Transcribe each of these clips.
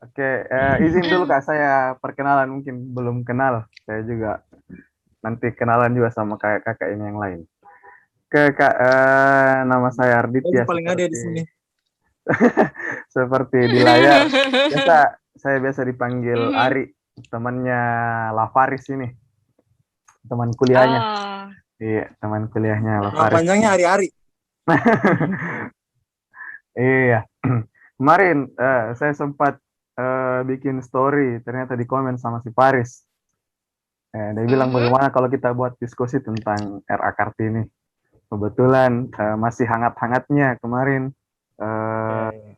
Oke, izin dulu Kak, saya perkenalan mungkin belum kenal. Saya juga nanti kenalan juga sama kayak kakak ini yang lain. Oke Kak, nama saya Saya Arditya paling ada di seperti sini. seperti di layar. Biasa saya biasa dipanggil Mhm. Ari, temannya Lafaris ini, teman kuliahnya. Oh. Iya, teman kuliahnya Nama Lafaris. panjangnya hari-hari. Iya. Kemarin saya sempat bikin story, ternyata di komen sama si Paris. Dia bilang Mhm. bagaimana kalau kita buat diskusi tentang RA Kartini. Kebetulan masih hangat-hangatnya kemarin Iya, eh, iya.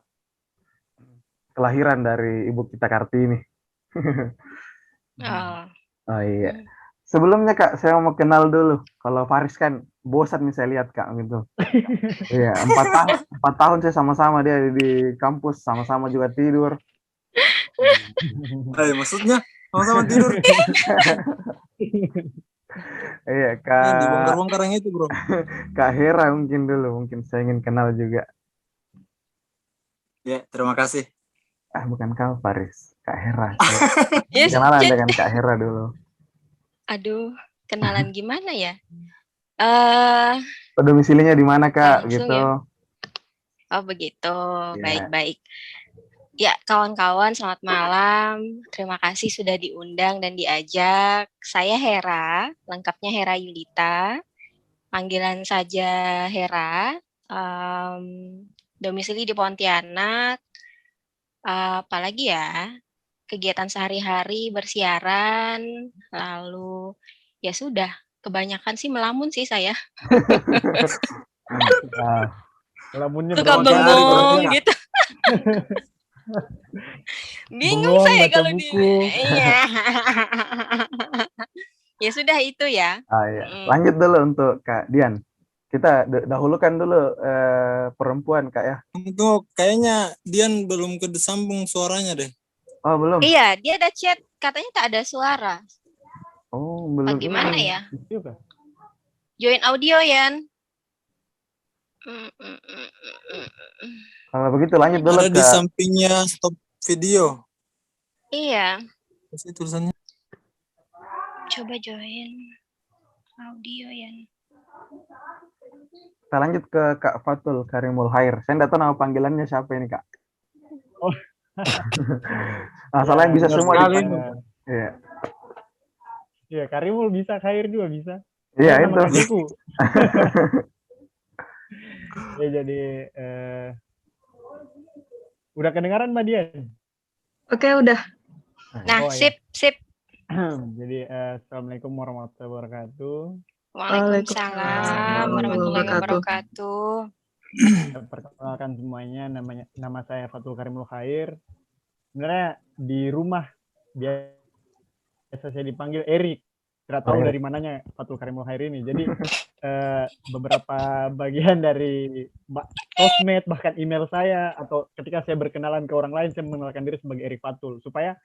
kelahiran dari ibu kita Kartini. Oh. Oh iya. Mhm. Sebelumnya Kak, saya mau kenal dulu. Kalau Faris kan bosan nih saya lihat Kak gitu. Iya, 4 tahun saya sama-sama dia di kampus, sama-sama juga tidur. Maksudnya sama-sama tidur. Iya, Dibongkar-bongkar yang itu, bro. Kak Hera mungkin dulu, mungkin saya ingin kenal juga. Ya, terima kasih. Bukan kau Faris, Kak Hera. Saya Yes, kenalan Cid. dengan Kak Hera dulu. Aduh, kenalan gimana ya? Eh, Domisilinya di mana Kak? langsung Gitu. ya. Oh, begitu. Iya. Baik-baik. Ya, kawan-kawan, selamat malam. Terima kasih sudah diundang dan diajak. Saya Hera, lengkapnya Hera Yulita. Panggilan saja Hera. Domisili di Pontianak. Apalagi ya? Kegiatan sehari-hari bersiaran, lalu ya sudah, kebanyakan sih melamun sih saya. Nah, Lamunnya Suka Setiap hari berapa-apa berarti, bengong Kak. gitu. Bingung bengong saya baca kalau di buku. iya. Ya sudah itu ya. iya. Mm-mm. Lanjut dulu untuk Kak Dian. Kita dahulukan dulu perempuan Kak ya. Untuk kayaknya Dian belum kesambung suaranya deh. Oh belum. Iya, dia ada chat, katanya tak ada suara. Oh belum Bagaimana ini. ya? Iya kah? Join audio, Yan. Kalau begitu lanjut dulu Ada di ke sampingnya stop video. Iya, Apa sih tulisannya? coba join audio, Yan. kita lanjut ke Kak Fatul Karimul Khair. Saya nggak tahu nama panggilannya siapa ini Kak. Oh. Soalnya bisa benar semua sekali. dipanggil. Iya. Iya, Karimul bisa, Khair juga bisa. Iya Nama itu. kakekku. Ya jadi udah kedengaran Mbak Dian? Oke, udah. Nah, Oh, iya. sip. Jadi assalamualaikum warahmatullahi wabarakatuh. Waalaikumsalam warahmatullahi wabarakatuh. Perkenalkan semuanya, nama saya Fatul Karimul Khair. Sebenarnya di rumah biasa saya dipanggil Erik. Tidak tahu dari mananya Fatul Karimul Khair ini. Jadi beberapa bagian dari sosmed, bahkan email saya, atau ketika saya berkenalan ke orang lain, saya mengenalkan diri sebagai Erik Fatul. Supaya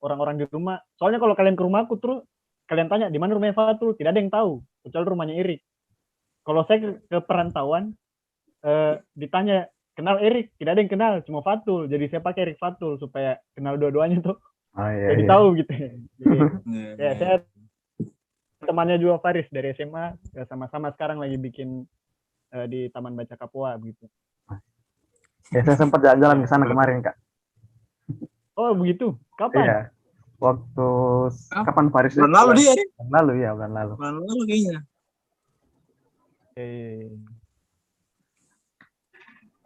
orang-orang di rumah, soalnya kalau kalian ke rumahku terus, kalian tanya, di mana rumahnya Fatul? Tidak ada yang tahu, kecuali rumahnya Erik. Kalau saya ke perantauan, ditanya, kenal Erik? Tidak ada yang kenal, cuma Fatul. Jadi saya pakai Erik Fatul, supaya kenal dua-duanya tuh. Jadi tahu gitu. Jadi, ya saya temannya juga Faris dari SMA, sama-sama sekarang lagi bikin di Taman Baca Kapua gitu. Ya saya sempat jalan-jalan ke sana kemarin Kak. Oh begitu? Kapan? Iya. Waktu kapan Faris? Bulan lalu dia. Bulan lalu ya, bulan lalu. Bulan lalu kayaknya.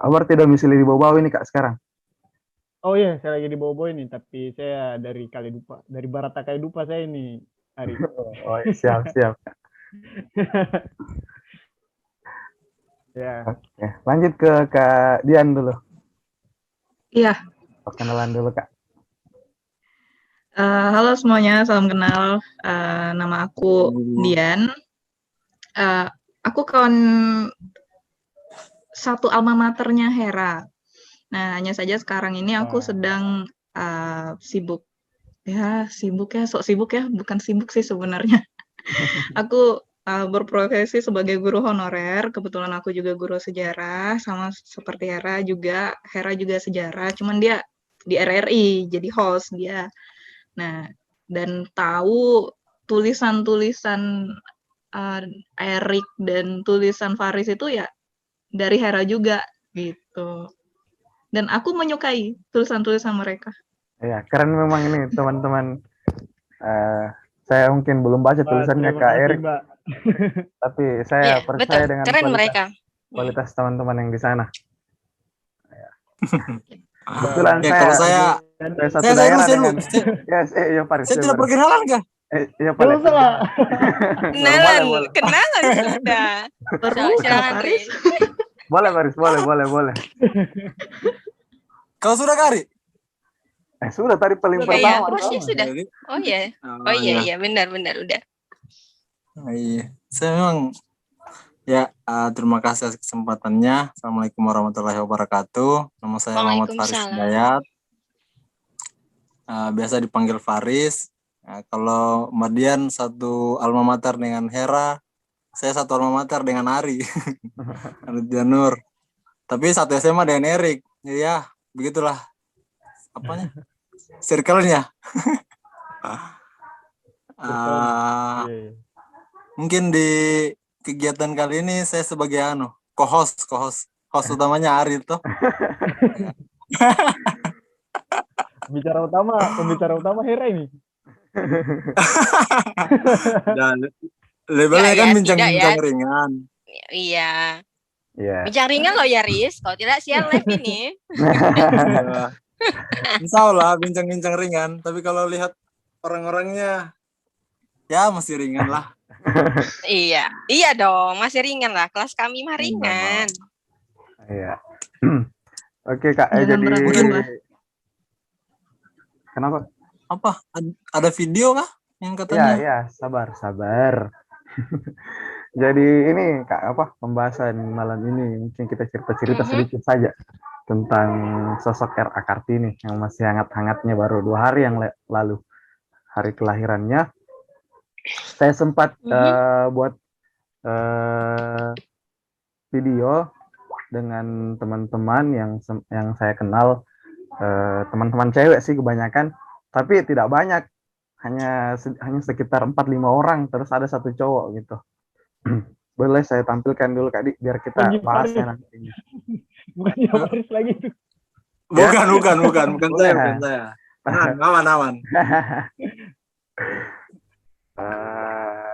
Berarti domisili di bawah ini Kak sekarang? Oh iya, saya lagi di Bobo ini, tapi saya dari Kalidupa, dari Barata Kalidupa saya ini, Ari. Oh siap. Ya. Oke, lanjut ke Kak Dian dulu. Iya. Perkenalan dulu Kak. Halo semuanya, salam kenal. Nama aku Dian. Aku kawan satu alma maternya Hera. Nah, hanya saja sekarang ini aku sedang sibuk ya, sok sibuk ya, bukan sibuk sih sebenarnya. Aku berprofesi sebagai guru honorer. Kebetulan aku juga guru sejarah, sama seperti Hera juga. Hera juga sejarah, cuman dia di RRI jadi host dia. Nah, dan tahu tulisan-tulisan Erik dan tulisan Faris itu ya dari Hera juga gitu. Dan aku menyukai tulisan-tulisan mereka. Ya, keren memang ini teman-teman. Saya mungkin belum baca Mbak, tulisannya terima Kak kasih, Erik, Mbak. tapi saya Iya, betul. percaya dengan Keren mereka. kualitas teman-teman yang di sana. Mbak, Kebetulan Ya kalau saya satu saya daerah dulu, dengan saya, iya Faris, saya iya, tidak Faris. perkenalan kah? Iya Gak Faris. usah lah. Kenalan, boleh. kenalan sudah. Perlu Silakan, Faris. Riz. Boleh Faris, boleh. Kau sudah Kari? Sudah tadi paling Sudah, Oh iya, pertama. harusnya sudah. Jadi, Oh iya. Oh iya, benar udah. Oh, iya. Saya memang ya terima kasih atas kesempatannya. Assalamualaikum warahmatullahi wabarakatuh. Nama saya Muhammad Faris Waalaikumsalam. Hidayat. Biasa dipanggil Faris. Kalau Mbak Dian satu alma mater dengan Hera, saya satu alma mater dengan Ari. Ari Dianur. Tapi satu SMA dengan Erik. Jadi ya, begitulah. Apanya? Circle-nya. Iya. Mungkin di kegiatan kali ini saya sebagai co-host utamanya Ari tuh. Pembicara utama Hera ini. Dan labelnya Enggak kan ya, bincang-bincang tidak ya. ringan. Iya. Iya. Bincang ringan loh ya, Riz. Kalau tidak siang live ini. Ya. Insya Allah bincang-bincang ringan. Tapi kalau lihat orang-orangnya, ya masih ringan lah. Iya dong, masih ringan lah. Kelas kami mah ringan. Iya. Oke Kak, Jangan jadi berat-berat. kenapa? Apa? Ada video kah yang katanya? Iya, sabar. Jadi ini Kak, pembahasan malam ini mungkin kita cerita-cerita sedikit saja tentang sosok R.A. Kartini yang masih hangat-hangatnya baru 2 hari yang lalu, hari kelahirannya. Saya sempat buat video dengan teman-teman yang saya kenal, teman-teman cewek sih kebanyakan, tapi tidak banyak, hanya sekitar 4-5 orang, terus ada satu cowok gitu. Boleh saya tampilkan dulu Kak Di, biar kita bahasnya nanti. Bukannya Faris lagi itu. Bukan saya. Aman.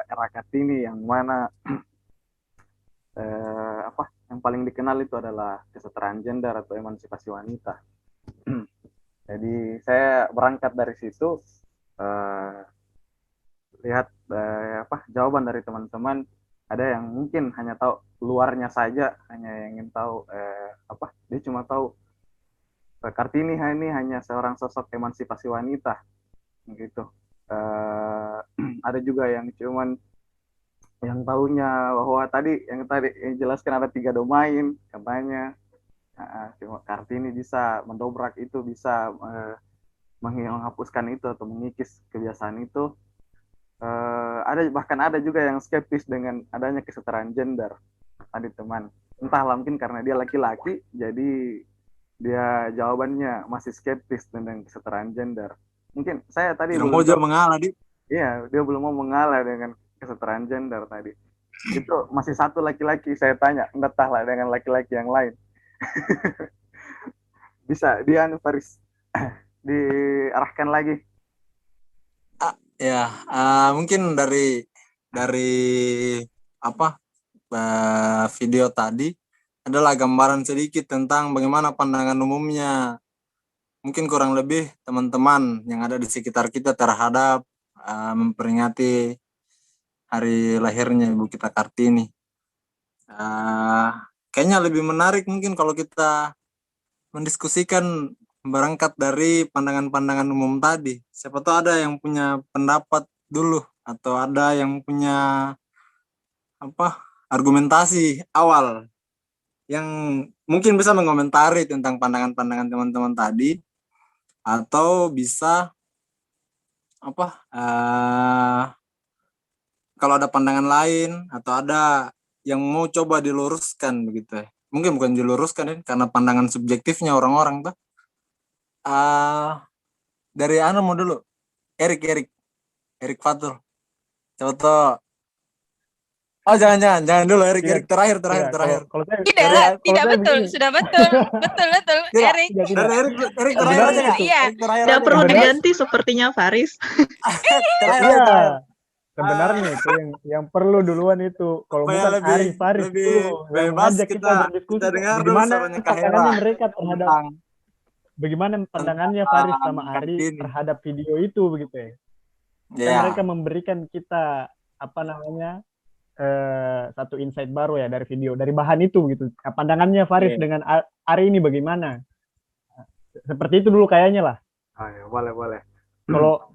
R.A. Kartini yang mana yang paling dikenal itu adalah kesetaraan gender atau emansipasi wanita. Jadi saya berangkat dari situ, lihat jawaban dari teman-teman. Ada yang mungkin hanya tahu luarnya saja, hanya yang ingin tahu dia cuma tahu Kartini ini hanya seorang sosok emansipasi wanita gitu. Ada juga yang cuman yang tahunya bahwa yang tadi jelaskan ada 3 domain katanya. Cuma Kartini bisa mendobrak itu, bisa menghapuskan itu atau mengikis kebiasaan itu. Bahkan ada juga yang skeptis dengan adanya kesetaraan gender tadi teman. Entahlah, mungkin karena dia laki-laki jadi dia jawabannya masih skeptis tentang kesetaraan gender. Mungkin saya tadi Tidak mau jauh mengalah di. Iya, dia belum mau mengalah dengan kesetaraan gender tadi. Itu masih satu laki-laki saya tanya, entahlah dengan laki-laki yang lain. Bisa dia Faris diarahkan lagi. Ya, mungkin dari video tadi adalah gambaran sedikit tentang bagaimana pandangan umumnya, mungkin kurang lebih teman-teman yang ada di sekitar kita terhadap memperingati hari lahirnya Ibu kita Kartini. Kayaknya lebih menarik mungkin kalau kita mendiskusikan berangkat dari pandangan-pandangan umum tadi. Siapa tahu ada yang punya pendapat dulu atau ada yang punya argumentasi awal yang mungkin bisa mengomentari tentang pandangan-pandangan teman-teman tadi, atau bisa kalau ada pandangan lain atau ada yang mau coba diluruskan begitu ya. Mungkin bukan diluruskan ya, karena pandangan subjektifnya orang-orang tuh. Dari mau dulu. Erik Fatul. Coba tuh. Oh, jangan dulu Erik Tidak, terakhir. kalau saya Tidak, kalau tidak saya betul. begini, Sudah betul. Betul. Tidak. Erik. tidak. Dari Erik terakhir Sebenarnya aja nggak? itu Iya. Erik terakhir Tidak aja perlu nggak? diganti sepertinya Faris. Terakhir Iya, terakhir. sebenarnya itu yang perlu duluan itu. Kalau Supaya bukan lebih Ari Faris dulu yang bebas mengajak kita berdiskusi kita dengar dulu bagaimana suaranya Kak Hera pandangannya mereka terhadap tentang Faris sama Ari Kartini. terhadap video itu begitu ya. Kan Ya. mereka memberikan kita apa namanya satu insight baru ya dari video, dari bahan itu gitu. Nah, pandangannya Faris Iya. dengan Ari ini bagaimana? Seperti itu dulu kayaknya lah. Ya, boleh. Kalau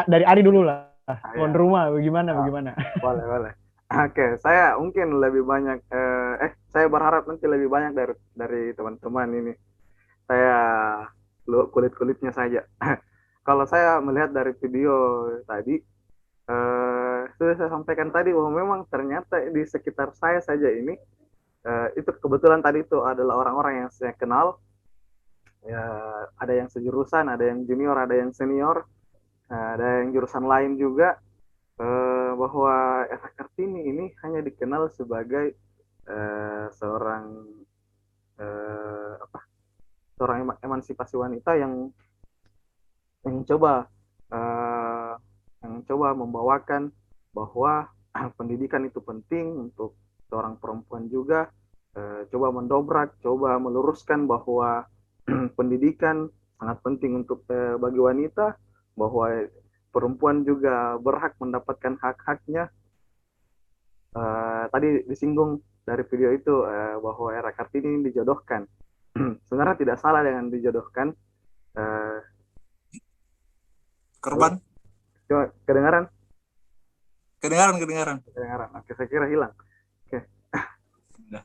dari Ari dulu lah. Tuan Ya. rumah bagaimana? Boleh. Oke, saya mungkin lebih banyak saya berharap nanti lebih banyak dari teman-teman ini. Saya kulit-kulitnya saja. Kalau saya melihat dari video tadi, sudah saya sampaikan tadi bahwa memang ternyata di sekitar saya saja ini itu kebetulan tadi itu adalah orang-orang yang saya kenal. Ya, ada yang sejurusan, ada yang junior, ada yang senior, ada yang jurusan lain juga. Bahwa Eva Kartini ini hanya dikenal sebagai seorang emansipasi wanita yang coba membawakan bahwa pendidikan itu penting untuk seorang perempuan juga, coba mendobrak, coba meluruskan bahwa pendidikan sangat penting untuk bagi wanita, bahwa perempuan juga berhak mendapatkan hak-haknya. Tadi disinggung dari video itu bahwa Era Kartini dijodohkan. Sebenarnya tidak salah dengan dijodohkan. Korban? Coba kedengaran? Kedengaran. Oke, saya kira hilang. Oke.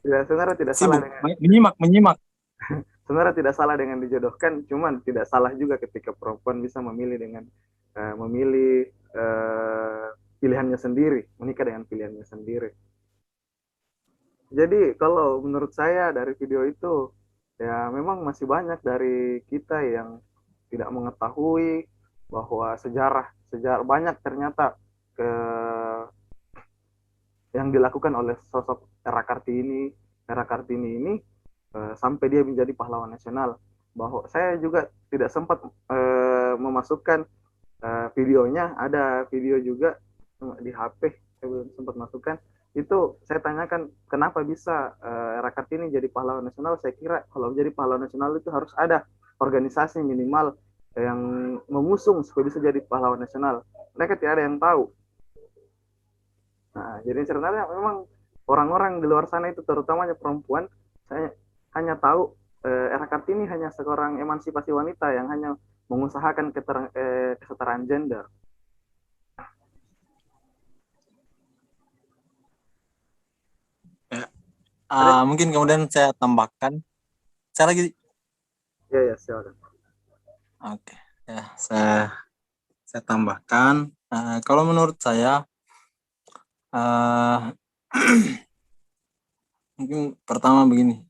Sebenarnya tidak Sibuk. salah dengan Menyimak. sebenarnya tidak salah dengan dijodohkan, cuman tidak salah juga ketika perempuan bisa memilih dengan pilihannya sendiri, menikah dengan pilihannya sendiri. Jadi kalau menurut saya dari video itu, ya memang masih banyak dari kita yang tidak mengetahui bahwa sejarah banyak ternyata yang dilakukan oleh sosok Era Kartini ini sampai dia menjadi pahlawan nasional. Bahwa saya juga tidak sempat memasukkan videonya, ada video juga di HP, saya belum sempat masukkan. Itu saya tanyakan kenapa bisa Era Kartini jadi pahlawan nasional. Saya kira kalau jadi pahlawan nasional itu harus ada organisasi minimal yang mengusung supaya bisa jadi pahlawan nasional. Mereka tidak ada yang tahu. Nah, jadi sebenarnya memang orang-orang di luar sana itu, terutamanya perempuan, saya hanya tahu Era Kartini hanya seorang emansipasi wanita yang hanya mengusahakan kesetaraan gender. Mungkin kemudian saya tambahkan. Saya lagi. Ya, silakan. Oke. Ya, saya tambahkan. Kalau menurut saya, mungkin pertama begini.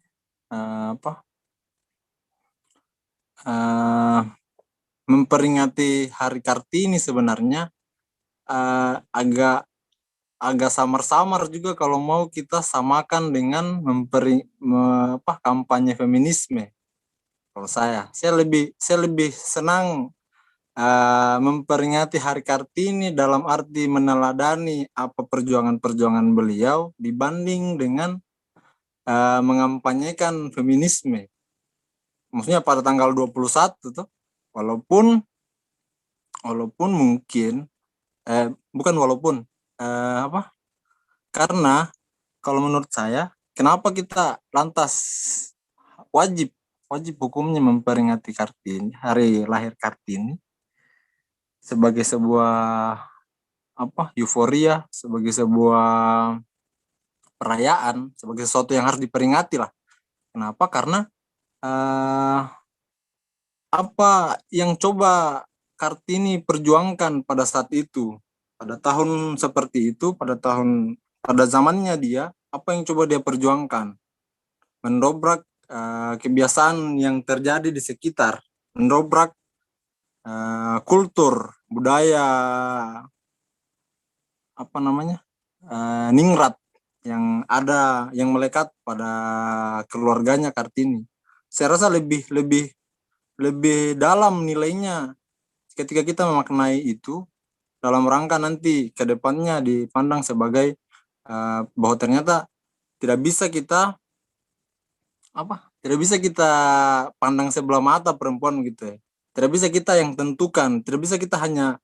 Memperingati Hari Kartini sebenarnya agak samar-samar juga kalau mau kita samakan dengan kampanye feminisme. Kalau saya lebih senang memperingati Hari Kartini dalam arti meneladani apa perjuangan beliau dibanding dengan mengampanyekan feminisme. Maksudnya pada tanggal 21 tuh, walaupun mungkin karena kalau menurut saya, kenapa kita lantas wajib hukumnya memperingati Kartini, hari lahir Kartini, sebagai sebuah euforia, sebagai sebuah perayaan, sebagai sesuatu yang harus diperingati lah. Kenapa? Karena apa yang coba Kartini perjuangkan pada saat itu, pada tahun seperti itu, pada zamannya dia, apa yang coba dia perjuangkan? Mendobrak kebiasaan yang terjadi di sekitar. mendobrak kultur budaya apa namanya ningrat yang ada yang melekat pada keluarganya Kartini. Saya rasa lebih dalam nilainya ketika kita memaknai itu dalam rangka nanti ke depannya dipandang sebagai bahwa ternyata tidak bisa kita pandang sebelah mata perempuan gitu ya. Tidak bisa kita yang tentukan, tidak bisa kita hanya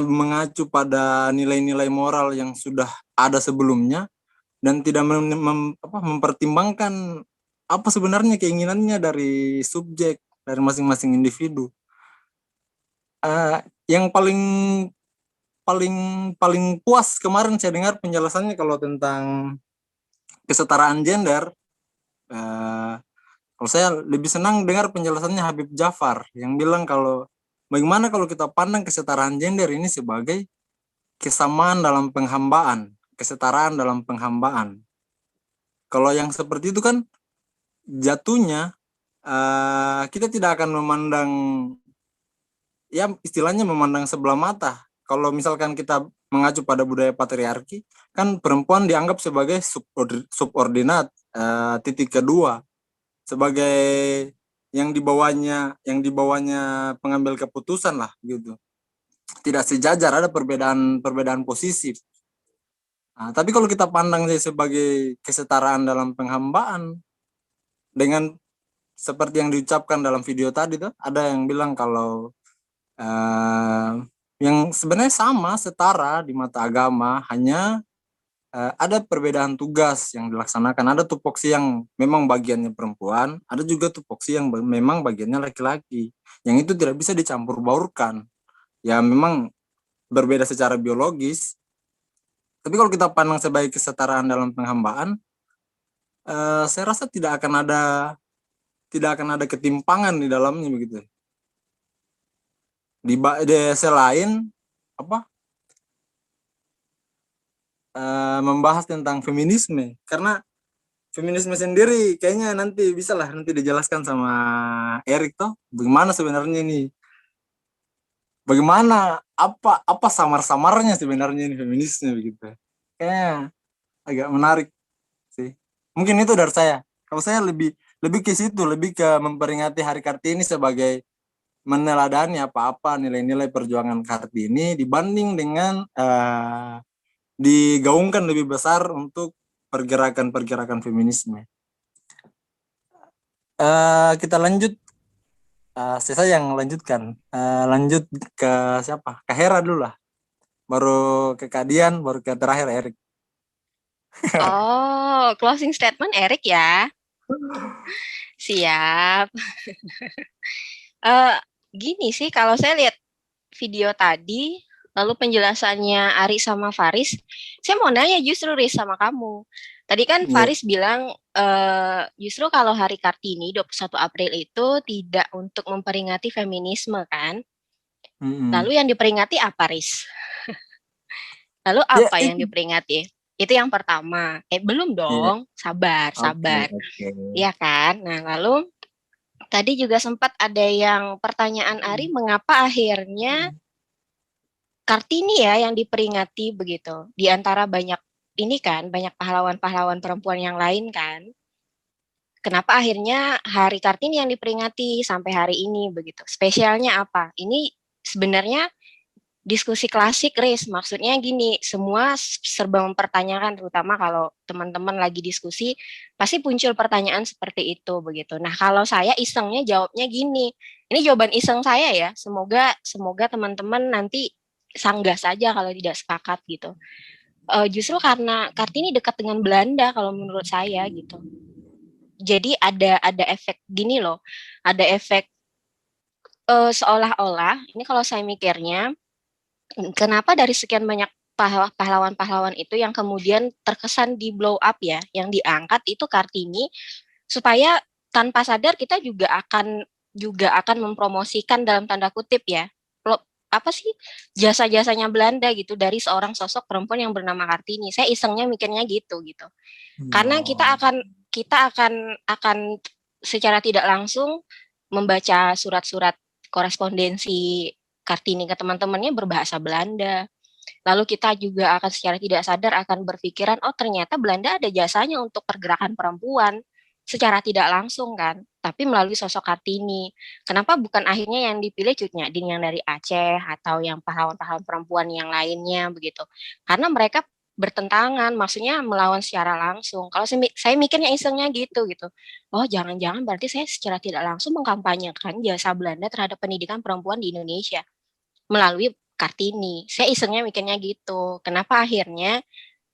mengacu pada nilai-nilai moral yang sudah ada sebelumnya dan tidak mempertimbangkan apa sebenarnya keinginannya dari subjek, dari masing-masing individu. Yang paling puas kemarin saya dengar penjelasannya kalau tentang kesetaraan gender. Kalau saya lebih senang dengar penjelasannya Habib Jafar yang bilang kalau bagaimana kalau kita pandang kesetaraan gender ini sebagai kesamaan dalam penghambaan, kesetaraan dalam penghambaan. Kalau yang seperti itu kan jatuhnya kita tidak akan memandang, ya istilahnya memandang sebelah mata. Kalau misalkan kita mengacu pada budaya patriarki, kan perempuan dianggap sebagai subordinat, titik kedua, sebagai yang dibawanya pengambil keputusan lah gitu. Tidak sejajar, ada perbedaan posisi. Nah, tapi kalau kita pandang sebagai kesetaraan dalam penghambaan, dengan seperti yang diucapkan dalam video tadi tuh, ada yang bilang kalau yang sebenarnya sama, setara di mata agama, hanya ada perbedaan tugas yang dilaksanakan. Ada tupoksi yang memang bagiannya perempuan, ada juga tupoksi yang memang bagiannya laki-laki. Yang itu tidak bisa dicampur baurkan. Ya memang berbeda secara biologis. Tapi kalau kita pandang sebagai kesetaraan dalam penghambaan, saya rasa tidak akan ada ketimpangan di dalamnya begitu. Selain membahas tentang feminisme, karena feminisme sendiri kayaknya nanti dijelaskan sama Erik toh bagaimana sebenarnya ini, bagaimana apa samar-samarnya sebenarnya ini feminisme begitu. Kayaknya agak menarik sih. Mungkin itu dari saya. Kalau saya lebih ke situ, lebih ke memperingati Hari Kartini sebagai meneladani apa-apa nilai-nilai perjuangan Kartini dibanding dengan digaungkan lebih besar untuk pergerakan feminisme. Kita lanjut, saya yang lanjutkan. Lanjut ke siapa? Ke Hera dulu lah. Baru ke Kadian, baru ke terakhir Erik. Oh, closing statement Erik ya. Siap. Gini sih, kalau saya lihat video tadi, lalu penjelasannya Ari sama Faris, saya mau nanya justru Riz sama kamu. Tadi kan Faris bilang justru kalau Hari Kartini 21 April itu tidak untuk memperingati feminisme kan? Lalu yang diperingati apa, Riz? Lalu apa yang diperingati? Itu yang pertama. Belum dong, sabar. Okay. Iya kan? Nah, lalu tadi juga sempat ada yang pertanyaan Ari, mengapa akhirnya Kartini ya yang diperingati begitu? Di antara banyak pahlawan-pahlawan perempuan yang lain kan? Kenapa akhirnya Hari Kartini yang diperingati sampai hari ini begitu? Spesialnya apa? Ini sebenarnya diskusi klasik, Riz. Maksudnya gini, semua serba mempertanyakan, terutama kalau teman-teman lagi diskusi, pasti muncul pertanyaan seperti itu begitu. Nah, kalau saya isengnya jawabnya gini. Ini jawaban iseng saya ya. Semoga teman-teman nanti sanggah saja kalau tidak sepakat gitu. Justru karena Kartini dekat dengan Belanda kalau menurut saya gitu. Jadi ada efek gini loh. Ada efek seolah-olah, ini kalau saya mikirnya, kenapa dari sekian banyak pahlawan-pahlawan itu yang kemudian terkesan di blow up ya, yang diangkat itu Kartini, supaya tanpa sadar kita juga akan mempromosikan dalam tanda kutip ya, jasa-jasanya Belanda gitu dari seorang sosok perempuan yang bernama Kartini. Saya isengnya mikirnya gitu. Karena kita akan secara tidak langsung membaca surat-surat korespondensi Kartini ke teman-temannya berbahasa Belanda. Lalu kita juga akan secara tidak sadar akan berpikiran, oh ternyata Belanda ada jasanya untuk pergerakan perempuan secara tidak langsung kan, tapi melalui sosok Kartini. Kenapa bukan akhirnya yang dipilih Cut Nyak-Dien yang dari Aceh atau yang pahlawan-pahlawan perempuan yang lainnya begitu? Karena mereka bertentangan, maksudnya melawan secara langsung. Kalau saya mikirnya isengnya gitu. Oh, jangan-jangan berarti saya secara tidak langsung mengkampanyekan jasa Belanda terhadap pendidikan perempuan di Indonesia melalui Kartini. Saya isengnya mikirnya gitu. Kenapa akhirnya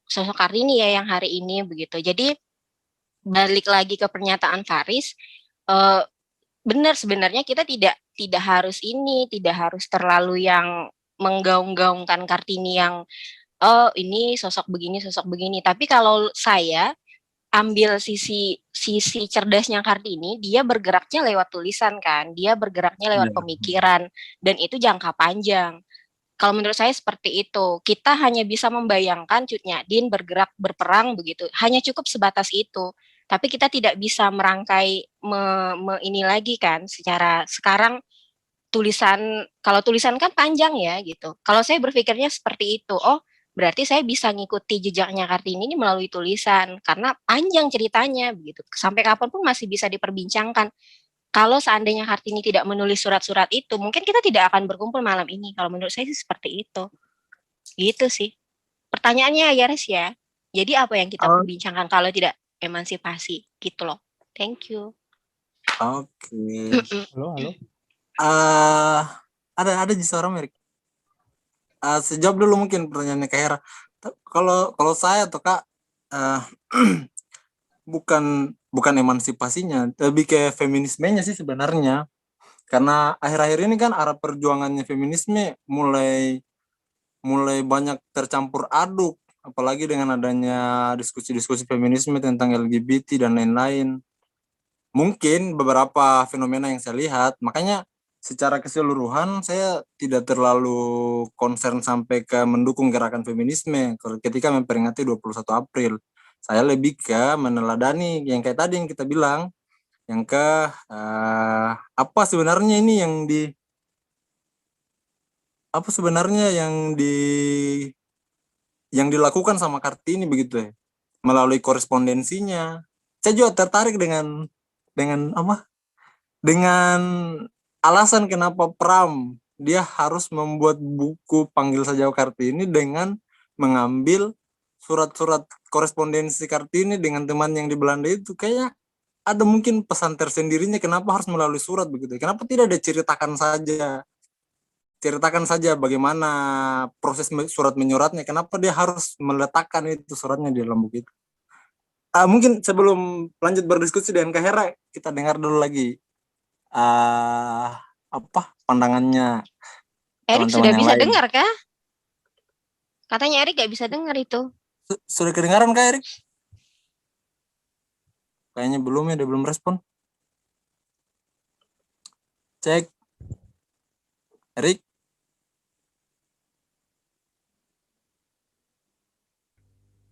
sosok Kartini ya yang hari ini begitu. Jadi balik lagi ke pernyataan Faris, benar sebenarnya kita tidak harus tidak harus terlalu yang menggaung-gaungkan Kartini yang oh ini sosok begini. Tapi kalau saya ambil sisi cerdasnya Kartini, dia bergeraknya lewat tulisan kan, dia bergeraknya lewat pemikiran, dan itu jangka panjang. Kalau menurut saya seperti itu. Kita hanya bisa membayangkan Cut Nyak-Dien berperang begitu. Hanya cukup sebatas itu. Tapi kita tidak bisa merangkai ini lagi kan secara sekarang kalau tulisan kan panjang ya gitu. Kalau saya berpikirnya seperti itu. Oh, berarti saya bisa ngikuti jejaknya Kartini ini melalui tulisan karena panjang ceritanya begitu. Sampai kapanpun masih bisa diperbincangkan. Kalau seandainya Kartini tidak menulis surat-surat itu, mungkin kita tidak akan berkumpul malam ini. Kalau menurut saya sih seperti itu. Gitu sih. Pertanyaannya ya, Res ya. Jadi apa yang kita perbincangkan kalau tidak emansipasi? Gitu loh. Thank you. Oke. Halo. Ada suara Merik. Sejawab dulu mungkin pertanyaannya Kak Hera. Kalau saya atau Kak, bukan emansipasinya, lebih ke feminismenya sih sebenarnya. Karena akhir-akhir ini kan arah perjuangannya feminisme mulai banyak tercampur aduk, apalagi dengan adanya diskusi-diskusi feminisme tentang LGBT dan lain-lain. Mungkin beberapa fenomena yang saya lihat, makanya secara keseluruhan saya tidak terlalu concern sampai ke mendukung gerakan feminisme ketika memperingati 21 April. Saya lebih ke meneladani yang kayak tadi yang kita bilang, yang ke apa sebenarnya yang dilakukan sama Kartini begitu ya, melalui korespondensinya. Saya juga tertarik dengan alasan kenapa Pram dia harus membuat buku Panggil Saja Kartini dengan mengambil surat-surat korespondensi Kartini dengan teman yang di Belanda itu. Kayak ada mungkin pesan tersendirinya kenapa harus melalui surat begitu. Kenapa tidak diceritakan saja bagaimana proses surat menyuratnya, kenapa dia harus meletakkan itu suratnya di dalam buku itu. Mungkin sebelum lanjut berdiskusi dengan Kak Hera, kita dengar dulu lagi pandangannya Erik teman-teman sudah yang bisa lain. dengar kah? Katanya Erik gak bisa dengar itu. Sudah kedengaran Kak Erik? Kayaknya belum ya, dia belum respon. Cek. Erik?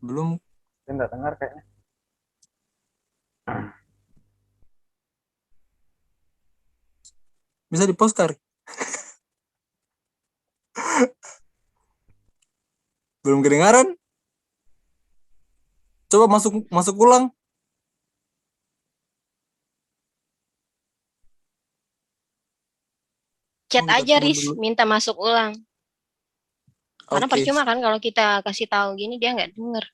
Belum. Dia nggak dengar kayaknya. Bisa di-post Kak Erik? Belum kedengaran? Coba masuk ulang. Chat aja Riz, minta masuk ulang. Karena percuma kan kalau kita kasih tahu gini dia nggak denger.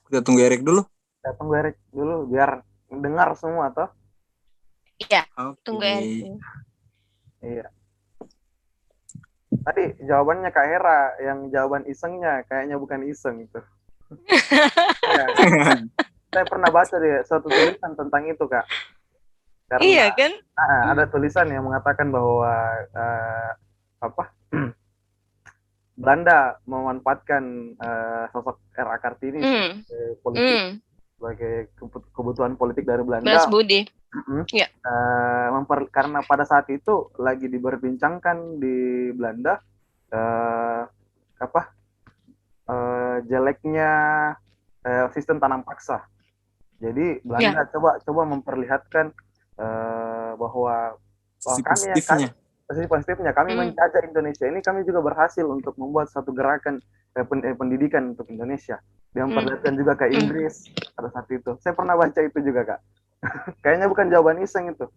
Kita tunggu Erik dulu. Biar dengar semua toh. Iya, tunggu Erik. Iya. Tadi jawabannya Kak Hera, yang jawaban isengnya kayaknya bukan iseng itu. Ya, saya pernah baca di suatu tulisan tentang itu Kak. Karena, iya kan? Ada tulisan yang mengatakan bahwa Belanda memanfaatkan sosok R.A. Kartini sebagai politik, sebagai kebutuhan politik dari Belanda. Balas budi. Iya. Karena pada saat itu lagi diperbincangkan di Belanda apa jeleknya sistem tanam paksa. Jadi Belanda coba memperlihatkan bahwa Sisi kami yang kami positifnya. sisi positifnya kami menjajah Indonesia ini, kami juga berhasil untuk membuat satu gerakan pendidikan untuk Indonesia. Dia memperlihatkan juga ke Inggris pada saat itu. Saya pernah baca itu juga, Kak. Kayaknya bukan jawaban iseng itu.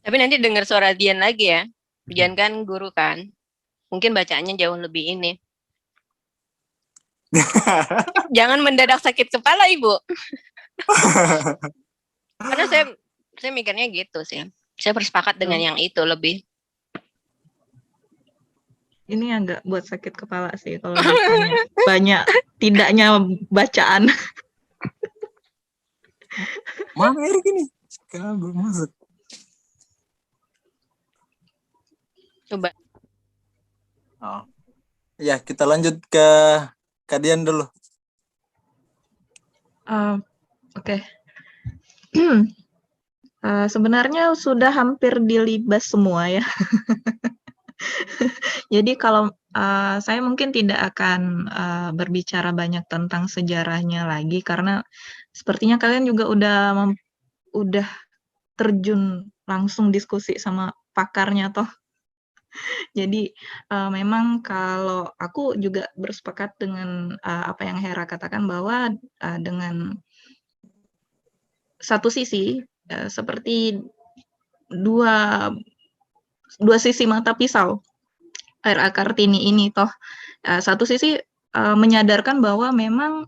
Tapi nanti dengar suara Dian lagi ya. Dian kan guru kan. Mungkin bacaannya jauh lebih ini. Jangan mendadak sakit kepala, Ibu. Karena saya mikirnya gitu sih. Saya bersepakat dengan yang itu lebih. Ini agak buat sakit kepala sih kalau ditanya banyak tidaknya bacaan. Mana Erik ini? Sekarang belum masuk. Coba. Oh. Ya, kita lanjut ke Kadian dulu. Oke. Sebenarnya sudah hampir dilibas semua ya. Jadi kalau saya mungkin tidak akan berbicara banyak tentang sejarahnya lagi karena sepertinya kalian juga udah terjun langsung diskusi sama pakarnya toh. Jadi memang kalau aku juga bersepakat dengan apa yang Hera katakan bahwa dengan satu sisi seperti dua sisi mata pisau R.A. Kartini ini toh satu sisi menyadarkan bahwa memang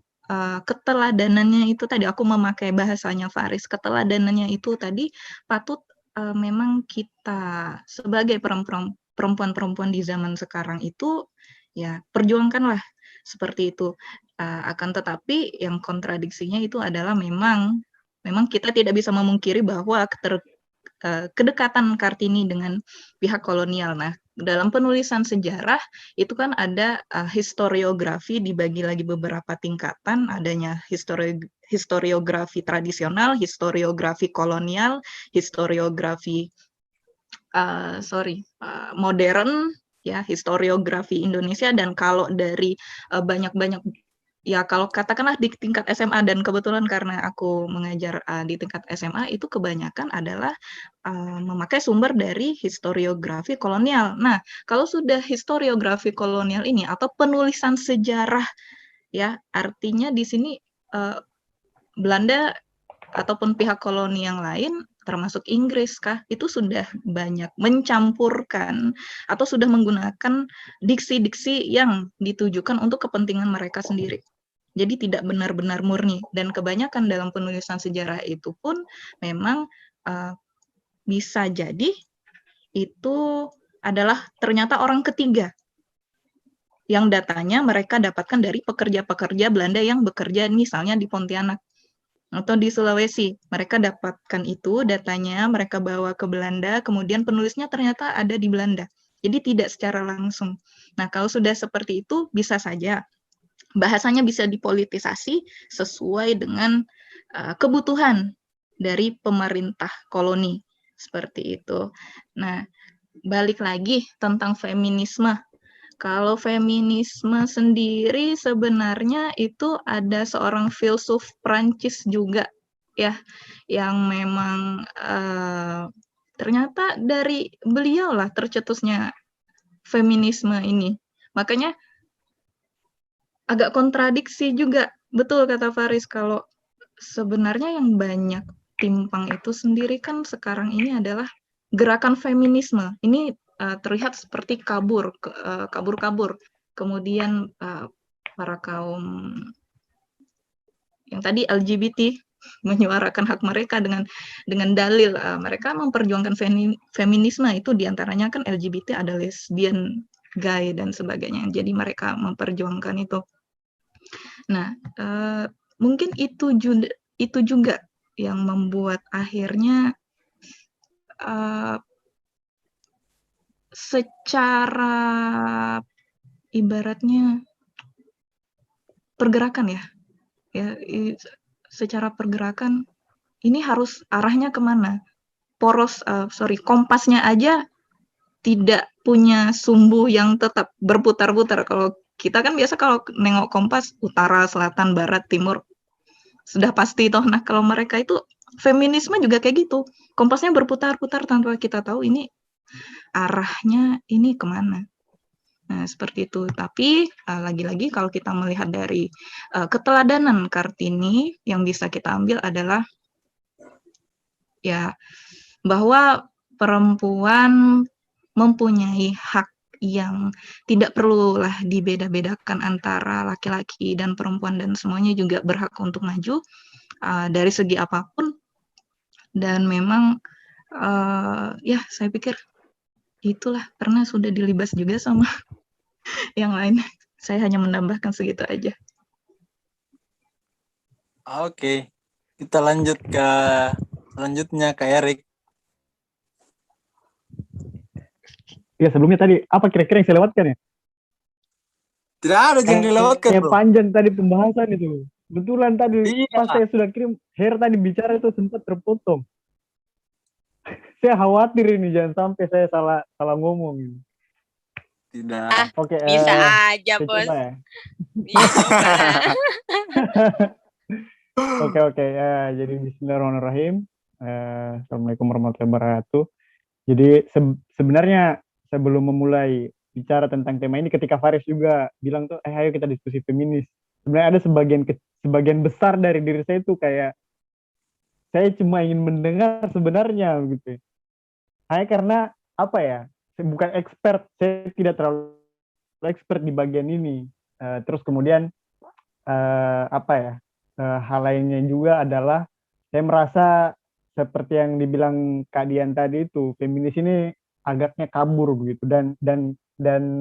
keteladanannya itu tadi, aku memakai bahasanya Faris, keteladanannya itu tadi patut memang kita sebagai perempuan-perempuan di zaman sekarang itu ya perjuangkanlah seperti itu. Akan tetapi yang kontradiksinya itu adalah memang kita tidak bisa memungkiri bahwa kedekatan Kartini dengan pihak kolonial. Nah, dalam penulisan sejarah itu kan ada historiografi dibagi lagi beberapa tingkatan, adanya historiografi tradisional, historiografi kolonial, historiografi modern, ya, historiografi Indonesia. Dan kalau dari banyak-banyak ya kalau katakanlah di tingkat SMA, dan kebetulan karena aku mengajar di tingkat SMA, itu kebanyakan adalah memakai sumber dari historiografi kolonial. Nah, kalau sudah historiografi kolonial ini atau penulisan sejarah, ya artinya di sini Belanda ataupun pihak kolonial lain, termasuk Inggris kah, itu sudah banyak mencampurkan atau sudah menggunakan diksi-diksi yang ditujukan untuk kepentingan mereka sendiri. Jadi tidak benar-benar murni, dan kebanyakan dalam penulisan sejarah itu pun memang bisa jadi itu adalah ternyata orang ketiga yang datanya mereka dapatkan dari pekerja-pekerja Belanda yang bekerja misalnya di Pontianak atau di Sulawesi. Mereka dapatkan itu datanya, mereka bawa ke Belanda, kemudian penulisnya ternyata ada di Belanda. Jadi tidak secara langsung. Nah, kalau sudah seperti itu bisa saja bahasanya bisa dipolitisasi sesuai dengan kebutuhan dari pemerintah koloni, seperti itu. Nah, balik lagi tentang feminisme. Kalau feminisme sendiri sebenarnya itu ada seorang filsuf Prancis juga ya, yang memang ternyata dari beliau lah tercetusnya feminisme ini. Makanya agak kontradiksi juga. Betul kata Faris, kalau sebenarnya yang banyak timpang itu sendiri kan sekarang ini adalah gerakan feminisme. Ini terlihat seperti kabur-kabur. Kemudian para kaum yang tadi LGBT menyuarakan hak mereka dengan dalil mereka memperjuangkan feminisme, itu diantaranya kan LGBT ada lesbian, gay dan sebagainya. Jadi mereka memperjuangkan itu. Nah, mungkin itu juga yang membuat akhirnya secara ibaratnya pergerakan ya secara pergerakan ini harus arahnya kemana. Kompasnya aja tidak punya sumbu yang tetap berputar-putar. Kalau kita kan biasa kalau nengok kompas utara, selatan, barat, timur sudah pasti toh. Nah kalau mereka itu feminisme juga kayak gitu. Kompasnya berputar-putar tanpa kita tahu ini arahnya ini kemana. Nah seperti itu. Tapi lagi-lagi kalau kita melihat dari keteladanan Kartini yang bisa kita ambil adalah ya bahwa perempuan mempunyai hak yang tidak perlulah dibeda-bedakan antara laki-laki dan perempuan, dan semuanya juga berhak untuk maju dari segi apapun. Dan memang ya saya pikir itulah, karena sudah dilibas juga sama yang lain. Saya hanya menambahkan segitu aja. Oke, kita lanjut ke selanjutnya ke Erik. Ya sebelumnya tadi apa kira-kira yang saya lewatkan ya? Tidak ada yang dilewatkan, Kayak bro. panjang tadi pembahasan itu. Betulan tadi Iya. pas saya sudah kirim, Her tadi bicara itu sempat terpotong. Saya khawatir ini jangan sampai saya salah ngomong ini. Tidak. Oke, Bisa aja, saya Bos. coba ya. Bisa. Oke. Jadi bismillahirrahmanirrahim. Assalamualaikum warahmatullahi wabarakatuh. Jadi sebenarnya sebelum memulai bicara tentang tema ini, ketika Faris juga bilang tuh, ayo kita diskusi feminis. Sebenarnya ada sebagian besar dari diri saya itu kayak saya cuma ingin mendengar sebenarnya gitu. Hanya karena apa ya? Saya bukan expert, saya tidak terlalu expert di bagian ini. Terus kemudian hal lainnya juga adalah saya merasa seperti yang dibilang Kak Dian tadi itu, feminis ini agaknya kabur begitu, dan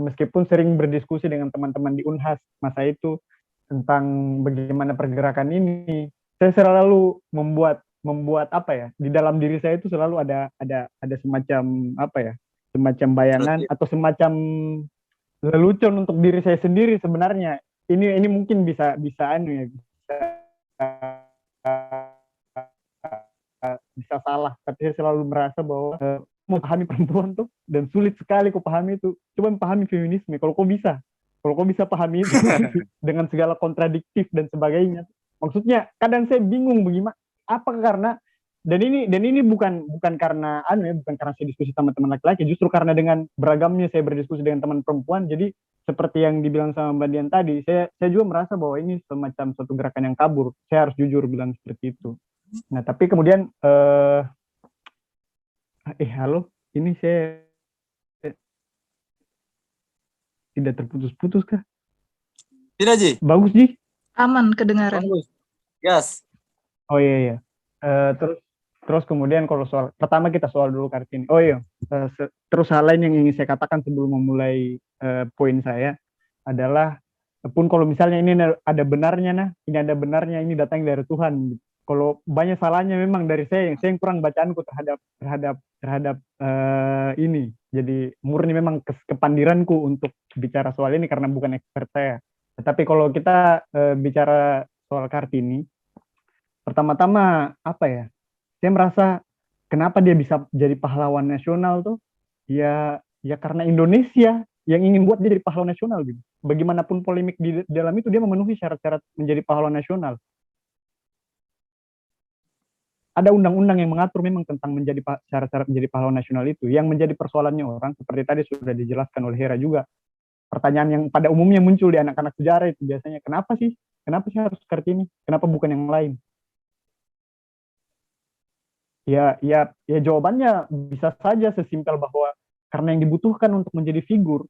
meskipun sering berdiskusi dengan teman-teman di Unhas masa itu tentang bagaimana pergerakan ini, saya selalu membuat apa ya, di dalam diri saya itu selalu ada semacam apa ya, semacam bayangan atau semacam lelucon untuk diri saya sendiri sebenarnya. Ini mungkin bisa salah, tapi saya selalu merasa bahwa memahami perempuan tuh dan sulit sekali kau pahami itu. Coba memahami feminisme, kalau kau bisa pahami itu dengan segala kontradiktif dan sebagainya. Maksudnya kadang saya bingung bagaimana, apa karena dan ini bukan karena bukan karena saya diskusi sama teman laki-laki, justru karena dengan beragamnya saya berdiskusi dengan teman perempuan. Jadi seperti yang dibilang sama Mbak Dian tadi, saya juga merasa bahwa ini semacam suatu gerakan yang kabur. Saya harus jujur bilang seperti itu. Nah, tapi kemudian halo, ini saya tidak terputus-putus kah? Tidak, Ji. Bagus, Ji. Aman kedengaran. Bagus. Yes. Oh iya. Terus kemudian kalau pertama kita soal dulu Kartini. Oh iya. Terus hal lain yang ingin saya katakan sebelum memulai poin saya adalah, pun kalau misalnya ini ada benarnya, ini datang dari Tuhan. Kalau banyak salahnya memang dari saya yang kurang bacaanku terhadap ini. Jadi murni memang kepandiranku untuk bicara soal ini karena bukan expert saya. Tetapi kalau kita bicara soal Kartini, pertama-tama apa ya? Saya merasa kenapa dia bisa jadi pahlawan nasional tuh? Ya karena Indonesia yang ingin buat dia jadi pahlawan nasional gitu. Bagaimanapun polemik di dalam itu, dia memenuhi syarat-syarat menjadi pahlawan nasional. Ada undang-undang yang mengatur memang tentang syarat-syarat menjadi pahlawan nasional itu. Yang menjadi persoalannya orang, seperti tadi sudah dijelaskan oleh Hera juga. Pertanyaan yang pada umumnya muncul di anak-anak sejarah itu biasanya, kenapa sih harus Kartini? Kenapa bukan yang lain? Ya jawabannya bisa saja sesimpel bahwa karena yang dibutuhkan untuk menjadi figur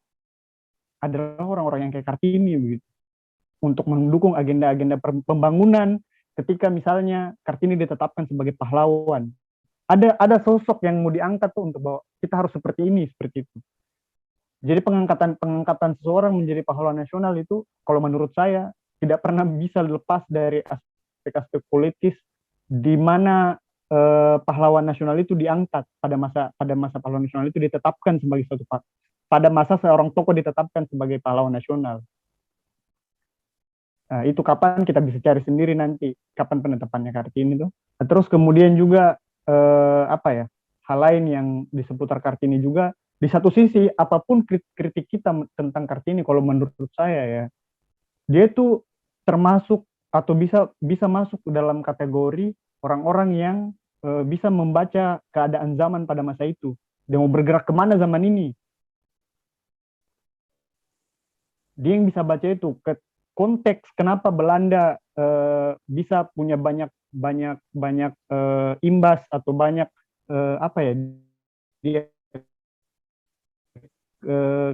adalah orang-orang yang kayak Kartini begitu, untuk mendukung agenda-agenda pembangunan. Ketika misalnya Kartini ditetapkan sebagai pahlawan, ada sosok yang mau diangkat tuh untuk bahwa kita harus seperti ini, seperti itu. Jadi pengangkatan seseorang menjadi pahlawan nasional itu, kalau menurut saya, tidak pernah bisa lepas dari aspek-aspek politis, di mana pahlawan nasional itu diangkat pada masa pahlawan nasional itu ditetapkan sebagai suatu pada masa seorang tokoh ditetapkan sebagai pahlawan nasional. Nah, itu kapan kita bisa cari sendiri nanti, kapan penetapannya Kartini itu. Nah, terus kemudian juga apa ya, hal lain yang di seputar Kartini juga, di satu sisi apapun kritik kita tentang Kartini, kalau menurut saya ya, dia tuh termasuk atau bisa bisa masuk ke dalam kategori orang-orang yang bisa membaca keadaan zaman pada masa itu. Dia mau bergerak kemana zaman ini, dia yang bisa baca itu ke konteks kenapa Belanda bisa punya banyak banyak banyak imbas atau banyak apa ya, dia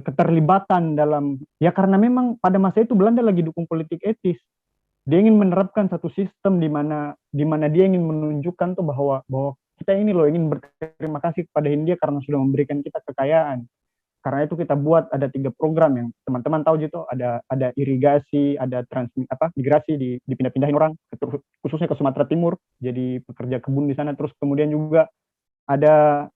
keterlibatan dalam, ya karena memang pada masa itu Belanda lagi dukung politik etis. Dia ingin menerapkan satu sistem di mana dia ingin menunjukkan tuh bahwa bahwa kita ini loh ingin berterima kasih kepada Hindia karena sudah memberikan kita kekayaan. Karena itu kita buat ada 3 program yang teman-teman tahu gitu, ada irigasi, ada migrasi, dipindah-pindahin orang khususnya ke Sumatera Timur jadi pekerja kebun di sana. Terus kemudian juga ada